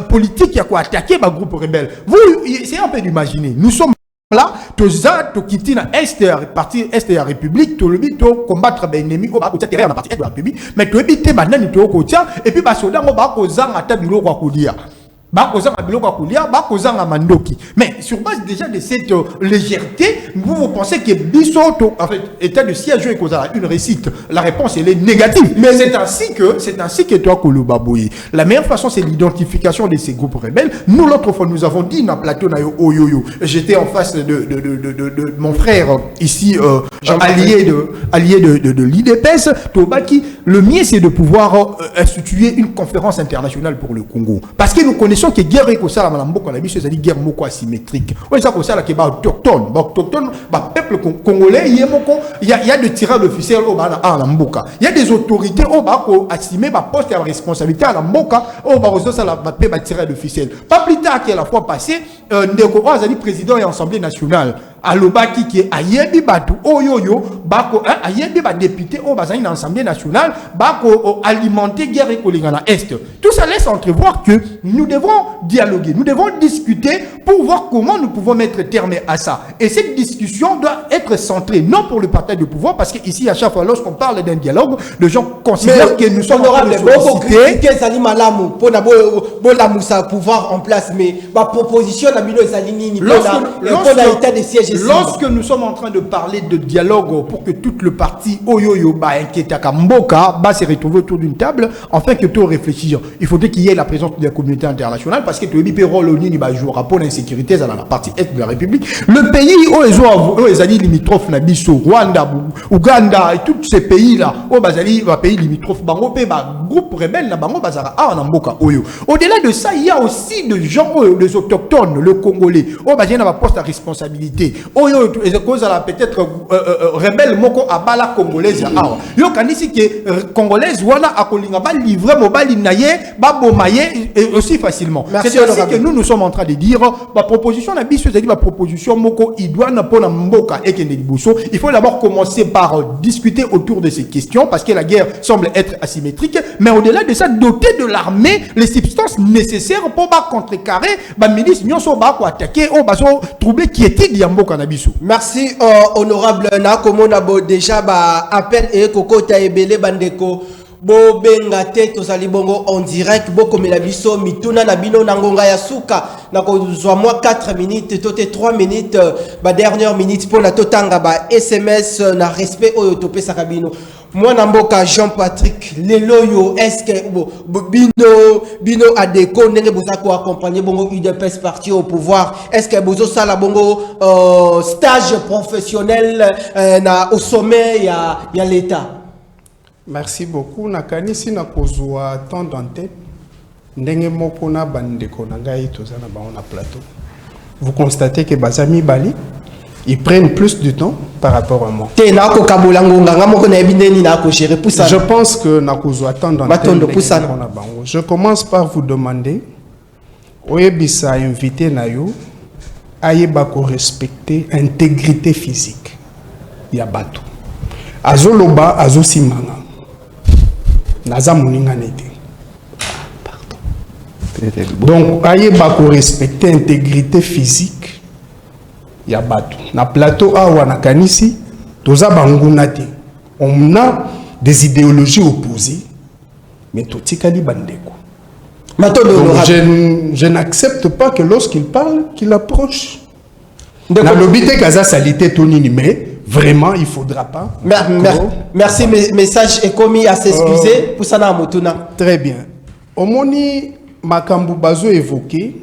politique qui a quoi attaquer ma groupe rebelle. Vous, c'est un peu d'imaginer. Nous sommes là, tous quitter la partie Est de la République, tout le but combattre les ennemis au bas de terrain, la partie Est de la République, mais tu éviter maintenant, et puis, soda, on va causer à tableau quoi dire. Mais sur base déjà de cette légèreté, vous pensez que Bisso, en fait, état de siège est une réussite. La réponse, elle est négative. Mais c'est ainsi que toi, Kouloubaboui. La meilleure façon, c'est l'identification de ces groupes rebelles. Nous, l'autre fois, nous avons dit dans plateau, j'étais en face de mon frère, ici, allié de l'IDPS, Tobaki. Le mieux, c'est de pouvoir instituer une conférence internationale pour le Congo. Parce que nous connaissons que guerre est ça, c'est-à-dire guerre moko asymétrique. Oui, ça, c'est qui est autochtone. Autochtone, peuple congolais, il y a des tireurs officiels à la Mboka. Il y a des autorités qui assumé poste de responsabilité à la Mboka, ça la tireur officiel. Pas plus tard que la fois passée, Ndeko Azali président et Assemblée nationale. Alobaki qui est ayebi batu oyoyo bako ayebi ba député au bazani dans l'Assemblée nationale bako alimenter guerre écolingana est. Tout ça laisse entrevoir que nous devons dialoguer, nous devons discuter pour voir comment nous pouvons mettre terme à ça. Et cette discussion doit être centrée non pour le partage de pouvoir parce qu'ici à chaque fois lorsqu'on parle d'un dialogue, les gens considèrent que nous sommes honorables pour pouvoir en place mais ma proposition la mino ezalini l'état de siège. Lorsque nous sommes en train de parler de dialogue pour que tout le parti Oyoyo Inquietaka Mboka se retrouve autour d'une table, afin que tout réfléchir, il faudrait qu'il y ait la présence de la communauté internationale parce que tout le rôle jouera pour l'insécurité dans la partie est de la République. Le pays où les alliés limitrophes Nabiso, Rwanda, Ouganda et tous ces pays-là, où les pays limitrophes, groupe rebelle, au-delà de ça, il y a aussi des gens, les autochtones, le Congolais, il y a un poste à responsabilité. Peut-être rebelle moko abala congolaise yo kanisi que congolaise wana akolinga ba livrer mobali naye ba bomaye aussi facilement. C'est ainsi que nous sommes en train de dire ma proposition na biso c'est ma proposition moko idwana pona mboka ekende liboso. Il faut d'abord commencer par discuter autour de ces questions parce que la guerre semble être asymétrique, mais au-delà de ça doter de l'armée les substances nécessaires pour ba contrecarrer ba milice nyonso ba ko attaquer o ba so troubler quiétude ya mboka. Merci honorable Nakomonabo déjà appel et Koko Taebele Bandeko bo benga te tozali bongo en direct boko melabiso mituna na bino nangonga ya suka na kozwa moi 4 minutes tote 3 minutes dernière minute pour la totanga SMS na respect oyo topesa kabino. Moi namboka Jean-Patrick Leloyo est-ce que bino adeko ndenge bozako accompagner bongo UDPS parti au pouvoir est-ce que bozo sala bongo stage professionnel na au sommet ya l'état. Merci beaucoup. Nakanisi na kozwa temps d'antenne ndenge moko na bandeko na ngai tozana ba on a plateau. Vous constatez que bazami bali ils prennent plus de temps par rapport à moi. Je pense que Nakuzo attend dans je commence par vous demander Oyebisa invité Nayo Ayebako respecter intégrité physique. Yabatu. Azoloba azosimanga. Naza muninga nete. Donc Ayebako respecter intégrité physique. Yabatu. Na plateau awa na kanisi toza bangunate. On a des idéologies opposées mais totikali bandeko. Donc, je n'accepte pas que lorsqu'il parle qu'il approche. Na lobité kaza salité tonini mais vraiment il faudra pas. Merci message est commis à s'excuser pour ça na motuna. Très bien. Omoni makambu bazo évoqué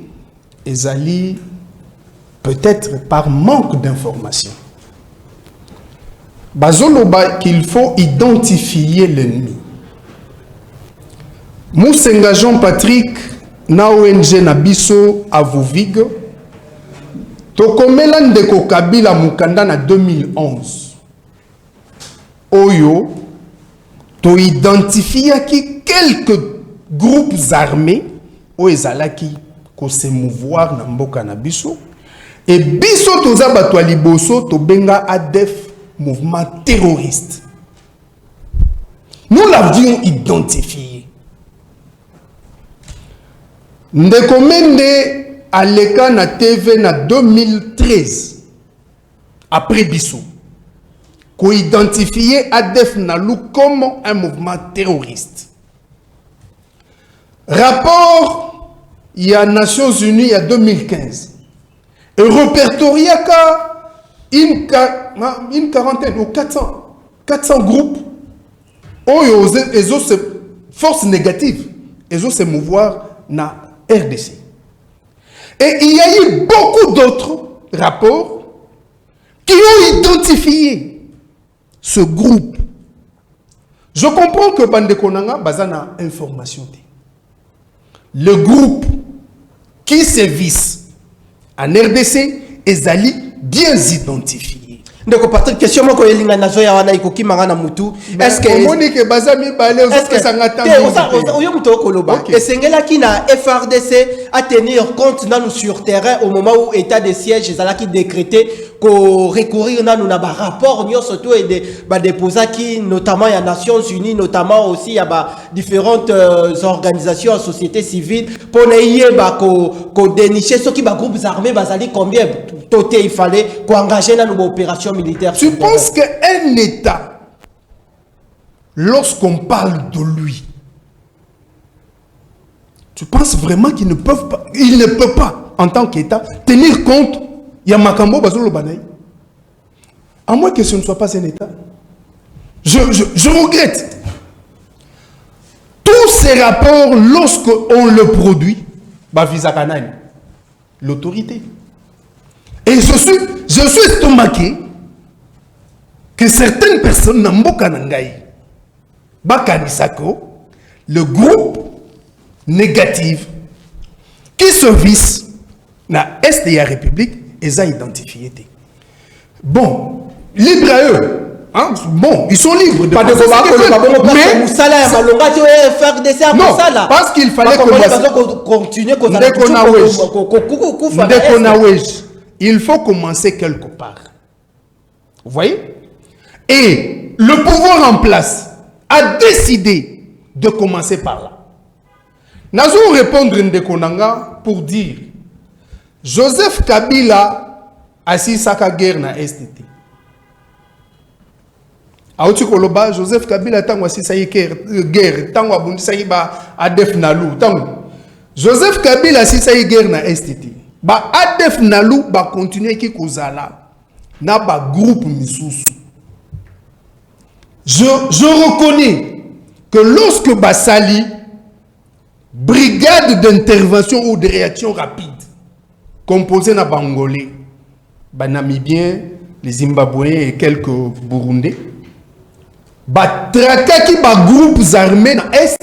ezali peut-être par manque d'information. Bazoloba qu'il faut identifier l'ennemi. Moussenga Jean-Patrick, na ONG Nabiso à Vovig, Tokomela Ndeko Kabila Mukanda na 2011. Oyo, to identifier qui quelques groupes armés, o ezalaki ko se mouvoir na mboka na biso. Et biso toza bato liboso to benga ADF mouvement terroriste. Nous l'avions identifié. Ndekomende aleka na TV na 2013 après biso ko identifier ADF Nalu comme un mouvement terroriste. Rapport il y a Nations Unies, il y a 2015. Et répertorié une quarantaine ou 400 groupes. Ils ont ces forces négatives. Ils ont se mouvoir dans RDC. Et il y a eu beaucoup d'autres rapports qui ont identifié ce groupe. Je comprends que Bandekonanga bazana information. Le groupe qui sévisse en RDC est bien identifié. Donc, Patrick, question moi quand il y a nazo ya wana ikoki mangana mutu. Est-ce que Monique bazami balé aux que ça ngata. Oyo muto koloba. Esengela ki na FRDC à tenir compte dans nous sur terrain au moment où état de siège ezala ki décrété ko recourir na nous na ba rapport nyo surtout et de ba déposer qui notamment ya Nations Unies, notamment aussi ya ba différentes organisations en société civile pour na yeba ko dénicher ceux qui ba groupes armés bazali combien toté il fallait ko engager dans nos opérations militaires. Tu penses qu'un État, lorsqu'on parle de lui, tu penses vraiment qu'il ne peut pas, en tant qu'État, tenir compte Yamakambo Bazolo Banaï? À moins que ce ne soit pas un État. Je regrette. Tous ces rapports, lorsqu'on le produit, Visa Kanani, l'autorité. Et je suis estomaqué que certaines personnes n'amboka nangai Bakanisako, le groupe négatif qui se visse na Est de la République, ils ont identifié. Bon, libre à eux. Hein? Bon, ils sont libres de pas de mais non, parce qu'il fallait continuer il faut commencer quelque part. Vous voyez? Et le pouvoir en place a décidé de commencer par là. Nous allons répondre Ndekonanga pour dire Joseph Kabila a si saka guerre na STT. Aouti Koloba, Joseph Kabila tango si sa guerre, tango abundi sa ba Adef Nalou, tango. Joseph Kabila si sa guerre na STT. Ba Adef Nalou ba continuer ki kozala na ba groupe misusu. Je reconnais que lorsque Bassali, brigade d'intervention ou de réaction rapide, composée na Bangolais, Namibiens, les Zimbabwéens et quelques Burundais, Trakaki ba groupes armés dans l'Est,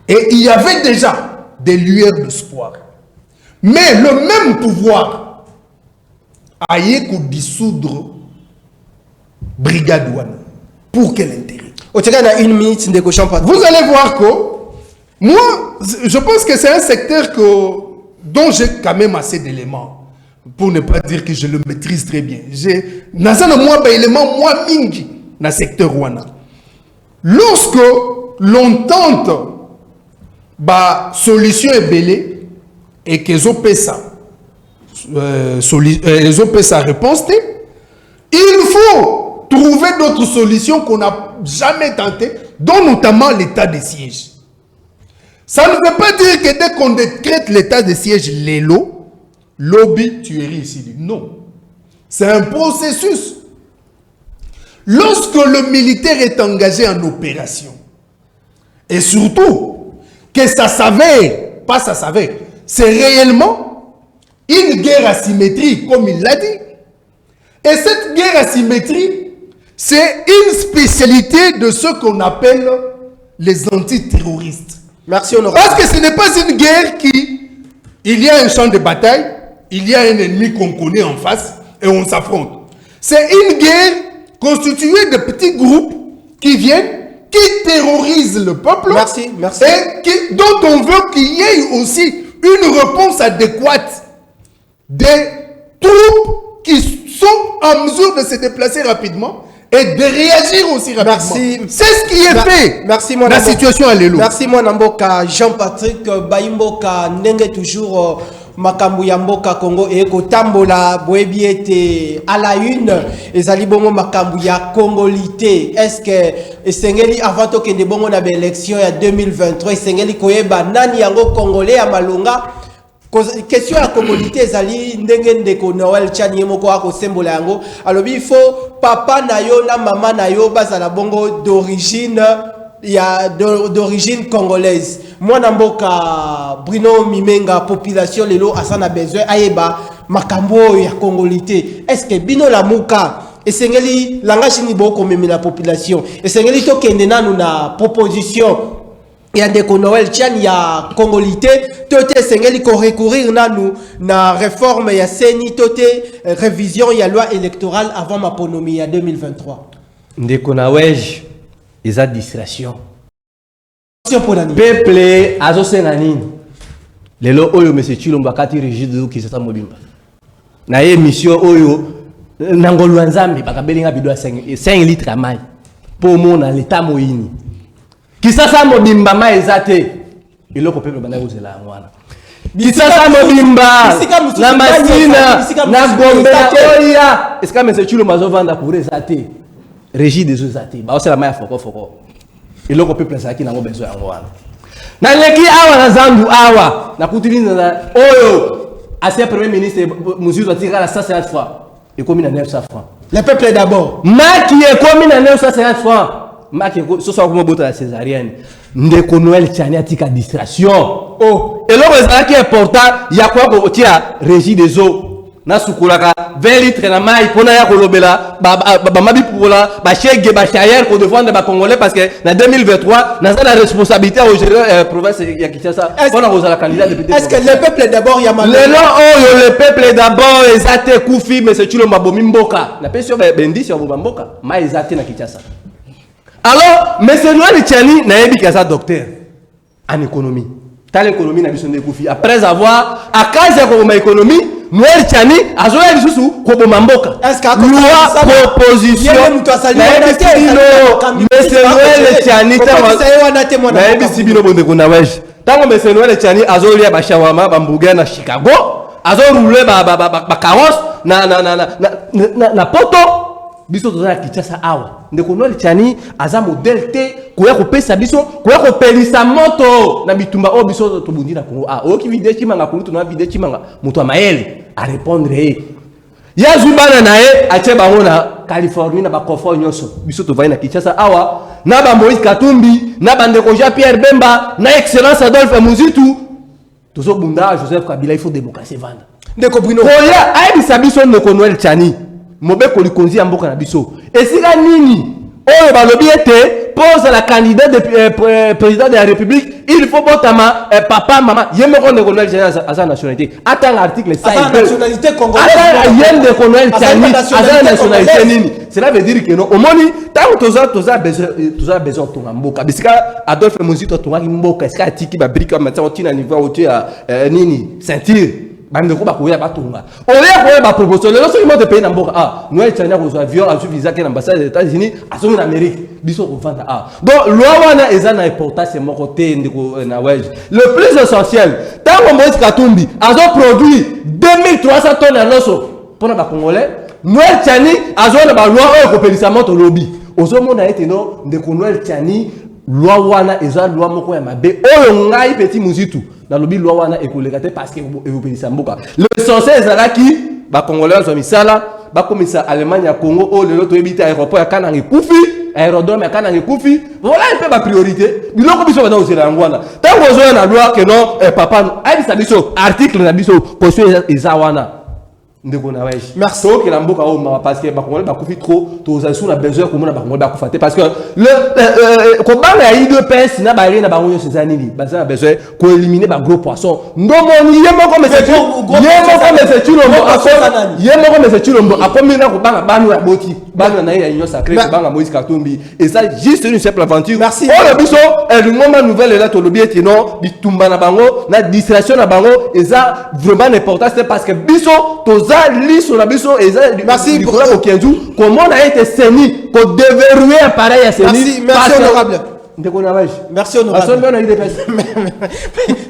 et il y avait déjà des lueurs d'espoir. Mais le même pouvoir a eu qu'à dissoudre Brigade One. Pour quel intérêt? Une minute de gauche. Vous allez voir que moi, je pense que c'est un secteur dont j'ai quand même assez d'éléments. Pour ne pas dire que je le maîtrise très bien. J'ai un élément moins mingi dans le secteur Wana. Lorsque l'on tente solution est belée et qu'ils ont fait ça, réponse, il faut trouver d'autres solutions qu'on n'a jamais tentées, dont notamment l'état de siège. Ça ne veut pas dire que dès qu'on décrète l'état de siège, lobby tuerie ici. Non. C'est un processus. Lorsque le militaire est engagé en opération, et surtout que ça s'avère, pas ça s'avère, c'est réellement une guerre asymétrique, comme il l'a dit. Et cette guerre asymétrique, c'est une spécialité de ce qu'on appelle les antiterroristes. Merci, Honorable. Parce que ce n'est pas une guerre il y a un champ de bataille, il y a un ennemi qu'on connaît en face et on s'affronte. C'est une guerre constituée de petits groupes qui viennent, qui terrorisent le peuple. Merci. Et dont on veut qu'il y ait aussi une réponse adéquate des troupes qui sont en mesure de se déplacer rapidement et de réagir aussi rapidement. Merci. C'est ce qui est fait. Merci, la situation à l'élo. Merci, mon Namboka. Jean-Patrick Bayimboka, Nenge toujours makambu ya mboka Congo et kotambola boyebi ete à la une ezali bongo makambu ya congolité. Est-ce que esengeli avant to kende bongo na élection ya 2023 esengeli koyeba nani yango congolais ya malonga? Question ya congolité ezali ndenge ndeko Noël Tchani moko akosembola yango alobi il faut papa na yo na mama na yo bazala bongo d'origine congolaise. Moi namboka Bruno Mimenga population lelo asana besoin ayeba makambo ya congolité. Est-ce que bino la muka esengeli langage ni boko meme la population esengeli to kende nanu na proposition ya ndeko Noël Tchani ya congolité tote esengeli ko recourir nanu na réforme ya seni tote révision ya loi électorale avant maponomi ya 2023. Ndeko Noël eza distraction. Peuple azosenga nini? Lelo oyo monsieur Chilombo kati rigide ki sata mobimba. Na ye mission oyo nangolo nzambe bakabelinga bidwa 5 litres ya mai po mona l'état moyini. Kisasa mobimba mai ezate. Eloko peuple bana kozela ngwana. Kisasa mobimba na masina na gombe na oya. Est-ce que monsieur Chilombo azovanda pour ezate? Régie des Zati, bah c'est la maille foko. Et l'autre peuple c'est qui n'a pas besoin de moi. Na leki awa na zandu awa na kutiliza na oyo ancien premier ministre Moussou a tiré la 150 francs et commis à 900 francs. Le peuple d'abord. Ma qui est commis à 950 francs. Ma qui est ce soit comme bota la césarienne. Ndeko Noël Tchani atika distraction. Oh et l'autre c'est qui est important, il y a quoi pour tirer régie des eaux. Na sukulaka 20 litres na mai pona ya kolobela ba mabi poula ba chege ba chayer ko défendre ba congolais parce que na 2023 na la responsabilité au gérer province ya Kinshasa pona la candidat député. Est-ce que le peuple d'abord ya ma le peuple d'abord ezate kufi monsieur Chilombo bomi mboka na pesio bendi sur mboka mai ezate na Kinshasa. Alors monsieur Noël Tchani na yebi kaza docteur en économie. Tal économie na biso ndekufi après avoir à cause ya ma économie Noël Tchani azoya lisusu ko bomamboka. Est-ce que loi proposition monsieur Noël Tchani na ebisi bino bonde kuna wesh. Tango monsieur Noël Tchani azolia ba shawama ba mbuga na Chicago azo rouler ba carrosse na poto biso toza Kinshasa awa. Ndeko Noël Tchani aza modèle te koya ko pesa biso koya ko pelisa moto na bitumba o biso to bundi na Congo. Ah o ki vide chimanga kulutu na vide chimanga muto amayele à répondre ya zubana nae ache bango na Californie na ba confort nyoso biso to vai na Kinshasa awa na ba Moïse Katumbi na ba ndeko Jean Pierre Bemba na excellence Adolphe Muzitu tozo bunda Joseph Kabila il faut démocratie vanda ndeko Bruno oya ayebisa biso ndeko Noël Tchani mobe ko likonzi ya mboka na biso esika nini oyo balobi ete pose la candidat de président de la République il faut botama papa maman yemoko ndeko Noël Tchani asa nationalité attends l'article 5 nationalité congolaise ndeko Noël Tchani asa nationalité nini cela veut dire que non au moni tant toza besoin tonga mboka bisika Adolphe Muzitu tonga mboka esika tiki ba brique matsa otina niveau otie nini ceinture bande ko ba koya batunga oya koya ba proposition le so imo de pays na mboka ah Noël Tchani ko avion a visa ke na ambassade des États-Unis asomi na Amérique biso ko vanda ah donc loi wana eza na importance moko te ndiko na weje le plus essentiel tango Moïse Katumbi azo produit 2300 tonnes à loso pour na ba congolais Noël Tchani azo na ba loi o ko pelisa moto lobby ozo mona ete no ndiko Noël Tchani loi wana eza loi moko ya mabe oyo ngai petit Muzitu dans le loi wana ekolekate parce que ebopelisa mboka l'essentiel ezalaki ba congolais zo misala ba komisa Allemagne ya Congo o lelo to ebita aéroport ya Kananga kufi aérodrome ya Kananga kufi voilà un peu ba priorité biloko biso bana ozela ngwana tango zo na loi que non papa ayisa biso article na biso position eza wana ndeko na wesh merci que la mboka o ma parce que ba congolais ba kufi trop to za sous la besoin ko mona ba congolais ba kufate parce que le ko ba ya IDPS na ba rena ba ngonyo sezanini ba za besoin ko éliminer ba gros poisson ndomoni yemoko monsieur Chilombo akomi na ko banga banu ya boti banu na ya union sacrée ko banga Moïse Katumbi et ça juste une simple aventure merci oh le biso le moment nouvelle là to lobi eti non bitumba na bango na distraction na bango et ça vraiment important c'est parce que biso to merci pour comment on a été saigné pour déverrouiller un pareil à merci honorable Merci honorable.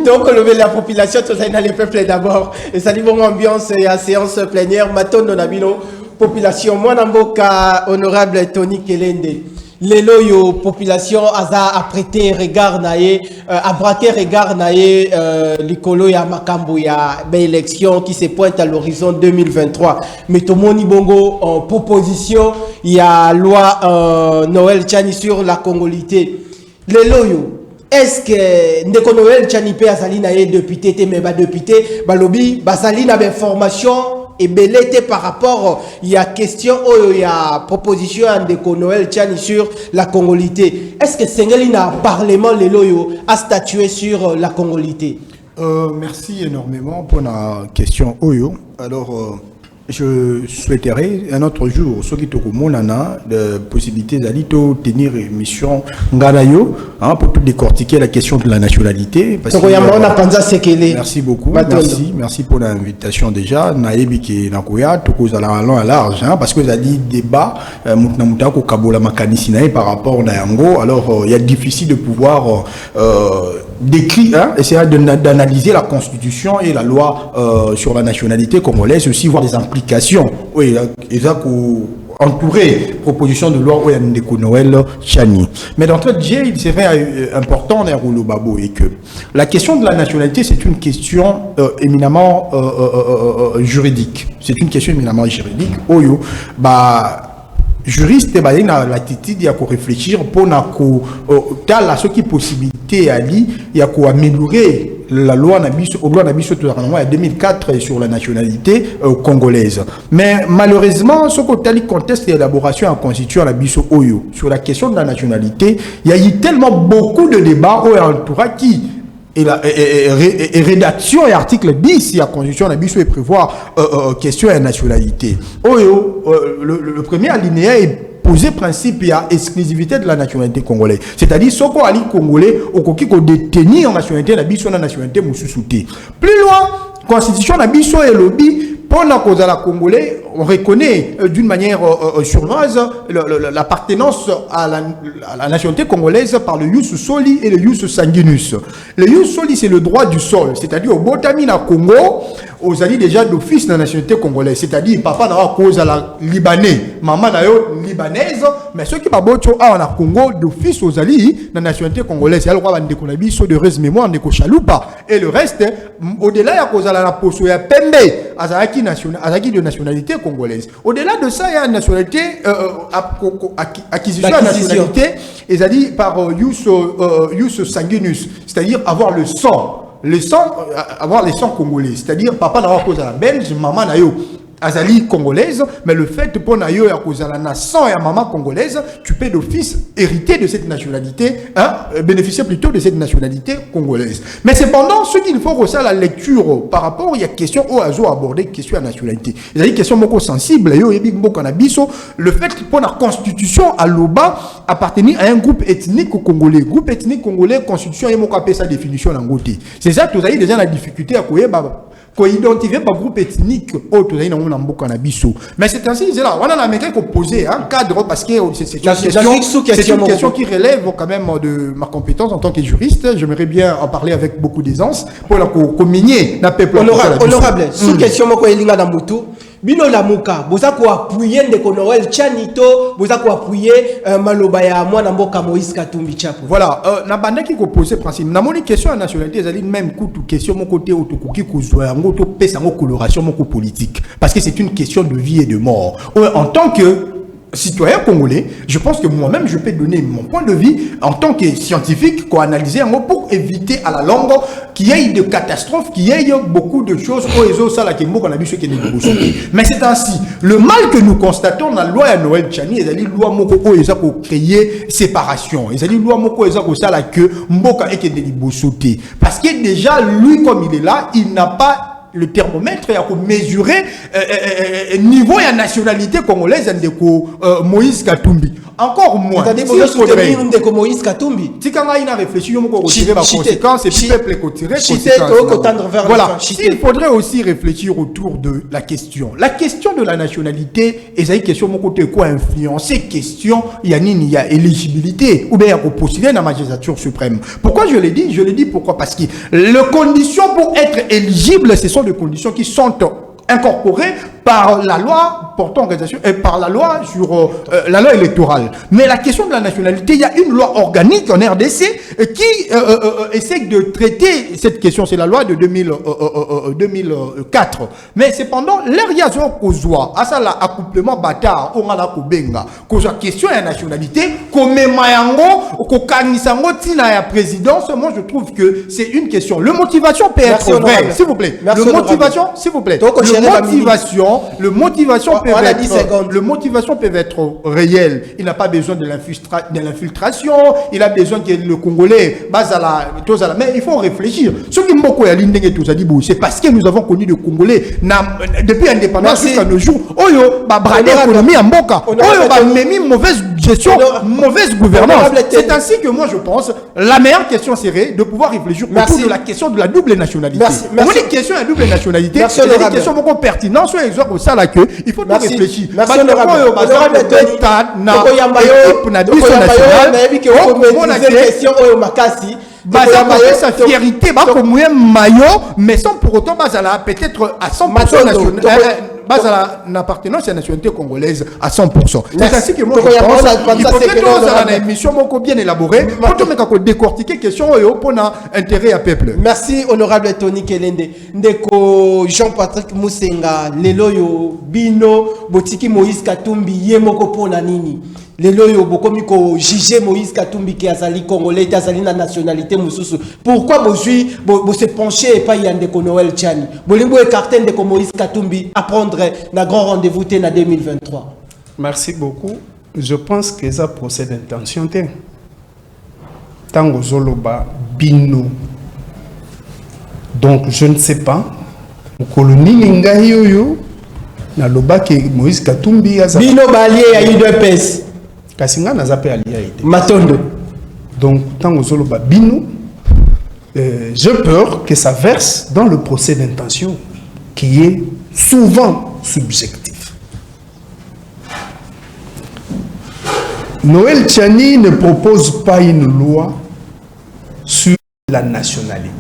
Donc lever la population, tout ça dans les peuples d'abord. Et ça dit bon ambiance et à séance plénière. Maton de Nabino population. Moi n'amboka honorable Tony Kelende. Les loyaux population a apprêté regard naé, a braqué regard naé l'icolo ya makambo ya élection qui se pointe à l'horizon 2023. Mais tout le monde bongo en proposition, il y a loi Noël Tchani sur la congolité. Les loyaux, est-ce que Ndeko Noël Tchani pe azali naé député te mais ba député balobi bazali na information et belete par rapport il y a question il y a proposition de Noël Tchani sur la congolité. Est-ce que Sengelina parlement les loyaux a statué sur la congolité? Merci énormément pour la question Oyo. Alors je souhaiterais un autre jour, ceux qui ont de possibilités d'aller tenir une mission Nganayo pour tout décortiquer la question de la nationalité. Parce que, merci beaucoup, merci pour l'invitation déjà. Naebi qui nakoya, tout à large, parce que vous avez dit débat, par rapport à Yango. Alors il y a difficile de pouvoir décrire, essayer d'analyser la constitution et la loi sur la nationalité congolaise, aussi voir des implications. Oui, ils ont entouré proposition de loi de Noël Tchani. Mais d'entrée de jeu, il serait important et que la question de la nationalité, c'est une question éminemment juridique. C'est une question éminemment juridique. Oyo, juriste il a l'attitude à réfléchir pour la ce qui possibilité à lui il y a améliorer la loi en 2004 sur la nationalité congolaise. Mais malheureusement ce côté conteste l'élaboration en constituant la biso oyo sur la question de la nationalité, il y a eu tellement beaucoup de débats au entourage qui et rédaction et article 10 de la constitution de la BISO et prévoir question de nationalité. Le premier alinéa est posé principe à exclusivité de la nationalité congolaise. C'est-à-dire, ce qu'on a dit congolais, au qui détenir en nationalité, la BISO, la nationalité moussouté. Plus loin, constitution de la BISO et lobby, pour la cause à la Congolais, on reconnaît d'une manière sournoise l'appartenance à la nationalité congolaise par le Yus Soli et le Yus Sanguinus. Le Yus Soli, c'est le droit du sol, c'est-à-dire au Botamina Congo, aux alliés déjà d'office de la nationalité congolaise, c'est-à-dire papa n'a cause à la Libanais, maman n'a libanaise, mais ceux qui parlent à Congo d'office aux alliés de la nationalité congolaise, il y a le droit de Konabi, soit de res mémoire, de Chaloupa, et le reste, au-delà, il y a cause à la Poso, il y a Pembe, Azaki de nationalité congolaise. Au-delà de ça, il y a une nationalité, acquisition de la nationalité, et ça dit par Yus Sanguinus, c'est-à-dire avoir le sang. Avoir les sangs congolais, c'est-à-dire papa n'a pas cause à la belge, maman n'a azali congolaise, mais le fait pour nayo à cause à la nation et à maman congolaise, tu peux d'office hériter de cette nationalité, bénéficier plutôt de cette nationalité congolaise. Mais cependant, ce qu'il faut aussi à la lecture par rapport, il y a question au azo aborder question à nationalité. Il y a une question beaucoup sensible, le fait que pour la constitution à l'OBA appartenir à un groupe ethnique congolais. Groupe ethnique congolais, constitution, il faut appeler sa définition en côté. C'est ça que vous avez déjà la difficulté à quoi qu'on identifie par groupe ethnique mais c'est ainsi là on a l'américain qu'on posait un cadre parce que c'est une question qui relève quand même de ma compétence en tant que juriste. J'aimerais bien en parler avec beaucoup d'aisance pour la communier la peuple honorable sous question moko elinga na mutu bino lamuka boza ko appuyer Ndeko Noël Tchanito boza ko appuyer maloba ya mwana mboka Moïse Katumbi Tchapo. Voilà na banda qui ko poser principe na moni question à nationalité ezali même coup question mon côté autokoki kozwa ngo to pesa ngo coloration mon politique parce que c'est une question de vie et de mort. En tant que citoyen congolais, je pense que moi-même je peux donner mon point de vue en tant que scientifique qu'on analyse un mot pour éviter à la longue qu'il y ait de catastrophes, qu'il y ait beaucoup de choses mais c'est ainsi. Le mal que nous constatons dans la loi à Noël Tchani, il y a des lois pour créer séparation. Il y a des lois pour ça que Mboka est de parce que déjà lui comme il est là, il n'a pas le thermomètre pour mesurer niveau et nationalité congolaise de Moïse Katumbi. Encore moins. C'est-à-dire S'il que faudrait- soutenir Ndeko Moïse Katumbi. Tikanga il a réfléchi, on va retirer ma Chité. conséquence et puis Chité. peuple retirer Chité, conséquence. au tendre vers la Voilà. fin. Chité. Il faudrait aussi réfléchir autour de la question. La question de la nationalité, et ça une question mon côté quoi influencer question il y a éligibilité ou bien pour postuler dans la magistrature suprême. Pourquoi je l'ai dit? Je l'ai dit pourquoi? Parce que les conditions pour être éligible, ce sont des conditions qui sont incorporées par la loi portant organisation et par la loi sur la loi électorale. Mais la question de la nationalité, il y a une loi organique en RDC qui essaie de traiter cette question. C'est la loi de 2004. Mais cependant, l'Eriazo Kozwa, à ça l'accouplement bâtard, on a la Kobenga, Kozwa question de la nationalité, Komemayango, Kokanisango, Tina ya présidence, moi je trouve que c'est une question. Le motivation peut Merci, être honorable. vrai, s'il vous plaît. Merci, Le honorable. motivation, s'il vous plaît. Donc, on gérait la Le motivation peut on a 10 secondes. être, le motivation peut être réel. Il n'a pas besoin de l'infiltration. Il a besoin que le Congolais base à la. Mais il faut réfléchir. Ce qui c'est parce que nous avons connu le Congolais depuis l'indépendance jusqu'à nos jours. Oyo, brader l'économie en Mboka. Oyo, même mauvaise gestion, mauvaise gouvernance. C'est ainsi que moi je pense la meilleure question serait de pouvoir réfléchir autour de la question de la double nationalité. Merci. Une question de la double nationalité. Merci, C'est une honorable. question beaucoup pertinente sur l'exemple ça là que il faut Merci. réfléchir. Merci, honorable. Honorable Tony. Toko Yambayo, na Toko biso Yambayo, national. nayebi ke oko maîtriser question oyo makasi. Toko Baza Yambayo, sa fierté, ba comme un maillot, mais sans pour autant bazala peut-être à 100% Matondo, national. Toko- Bazala une appartenance à la nationalité congolaise à 100%. C'est Merci. ainsi que moi Toko je Yambayo, pense ça, comme il ça, faut c'est que que nous ayons honorable. une émission beaucoup bien élaborée pour décortiquer question pour intérêt à peuple. Merci honorable Tony Kelende. Ndeko Jean-Patrick Musenga, Leloyo Bino, Botiki Moïse Katumbi, Yemoko Pona Nini. Leloyo Bokomi ko juger Moïse Katumbi qui azali congolais, azali na nationalité mususu. Pourquoi bozui bo se pencher et pas Ndeko Noël Tchani? Bolingo écarter Ndeko Moïse Katumbi à prendre na grand rendez-vous na 2023. Merci beaucoup. Je pense que ça procède d'intention. Tango Zoloba Bino. Donc je ne sais pas. Colonie Lingayoyo. Na loba ke Moïse Katumbi Bino Balié à UDPS. Kasinga na zape alia ide. Matondo. Donc Tango Zoloba Bino. J'ai peur que ça verse dans le procès d'intention qui est souvent subjectif. Noël Tchani ne propose pas une loi sur la nationalité.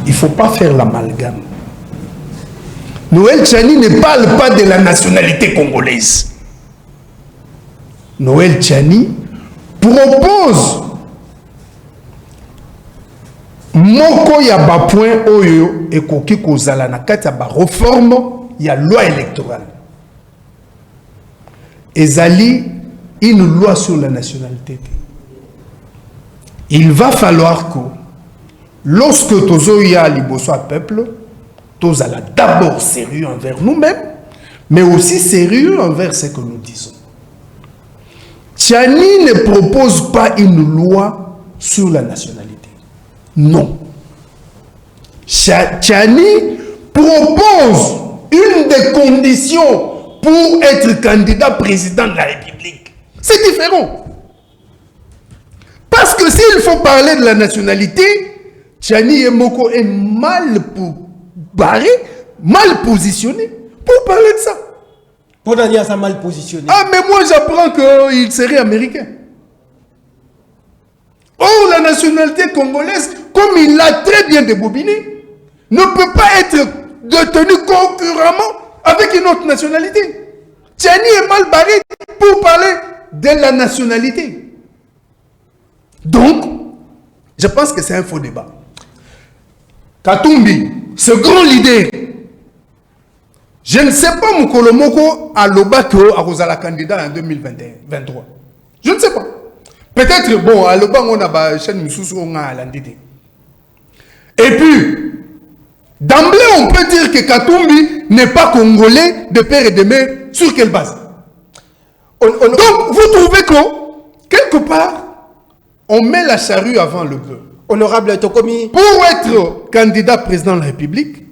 Il ne faut pas faire l'amalgame. Noël Tchani ne parle pas de la nationalité congolaise. Noël Tchani propose moko ya ba point oyo ekoki kozala na kati ya ba réforme ya loi électorale. Ezali une loi sur la nationalité. Il va falloir que lorsque tozoya liboso à peuple, tozala d'abord sérieux envers nous-mêmes, mais aussi sérieux envers ce que nous disons. Tchani ne propose pas une loi sur la nationalité. Non. Tchani propose une des conditions pour être candidat président de la République. C'est différent. Parce que s'il faut parler de la nationalité, Tchani et Moko est mal barré, mal positionné pour parler de ça. Pour Daniel, ça mal positionné. Ah, mais moi j'apprends qu'il serait américain. Or, la nationalité congolaise, comme il l'a très bien débobiné, ne peut pas être détenu concurremment avec une autre nationalité. Tchani est mal barré pour parler de la nationalité. Donc, je pense que c'est un faux débat. Katumbi, ce grand leader, je ne sais pas Mokolo Moko à l'Obako à la candidat en 2023. Je ne sais pas. Peut-être, bon, à l'Obako on a une chaîne on a l'andité. Et puis, d'emblée, on peut dire que Katumbi n'est pas congolais de père et de mère. Sur quelle base? Donc, vous trouvez que, quelque part, on met la charrue avant le bœuf. Honorable Tokomi. Pour être candidat président de la République,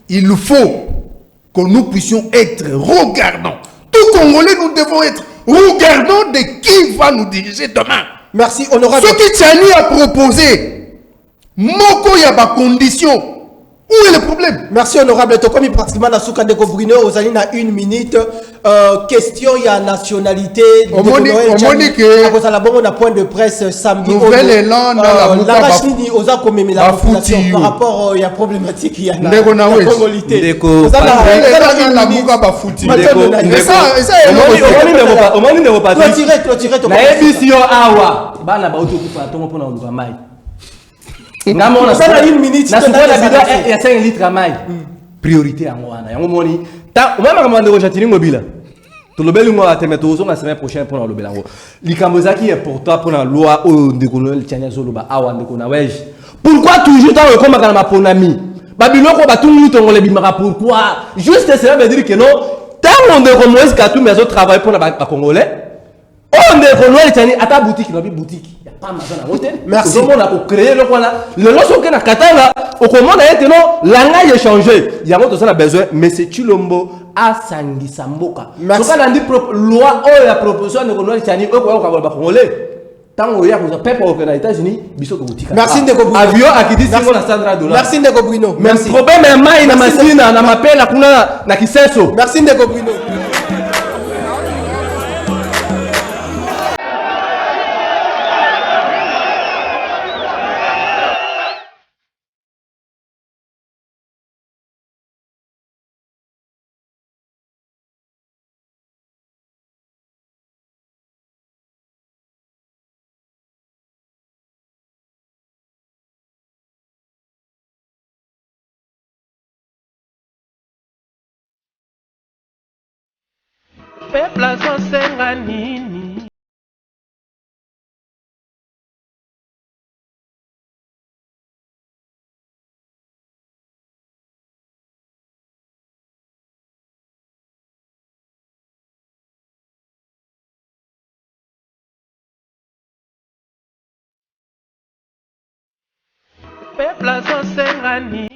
il faut que nous puissions être regardants. Tout Congolais, nous devons être Regardons de qui va nous diriger demain. Merci, honorable. Ce qui Tiani a proposé, Moko Yaba condition. Où est le problème? Merci, honorable. Tokomi pratiquement dans Souka de Bruno, aux années na 1 minute. Question, il y a nationalité. On a point de presse samedi. Nouvel élan dans la Mouka par rapport il y a problématique. Il y a la congolité. Namona ça une minute na sokola bidon il y a 5 litres à maille priorité en wana yango moni ta on va commander au chatini mobile to lobeli mo atemeto zo na semaine prochaine pour le belango likambo zaki est pour toi pour la loi au ndekolo tchanya zo loba awa ndekona wej pourquoi toujours tant comme kana maponami babiloko batungu tongole bimaka pourquoi juste cela veut dire que non tant on ndeko moise ka tout mais autres travail pour la congolais on ndekolo tchani ata boutique na boutique. Merci. On a créé le voilà. Le lorsqu'on a katanga, au commande a été non, langage est changé. Il y a d'autres besoin, mais c'est Chilombo à Sangisamboka. Merci. Donc on a dit loi ou la proposition de Renaud Tchani au quoi on va congolais. Tant qu'on y a un peuple aux États-Unis, bisous boutique. Merci de Bruno. Avion à qui dit c'est la Sandra Dollar. Merci de Bruno. Mais le problème est maï na machine na m'appelle na kuna na kiseso. Merci de Bruno. Peuple azosenga nini? Peuple azosenga nini?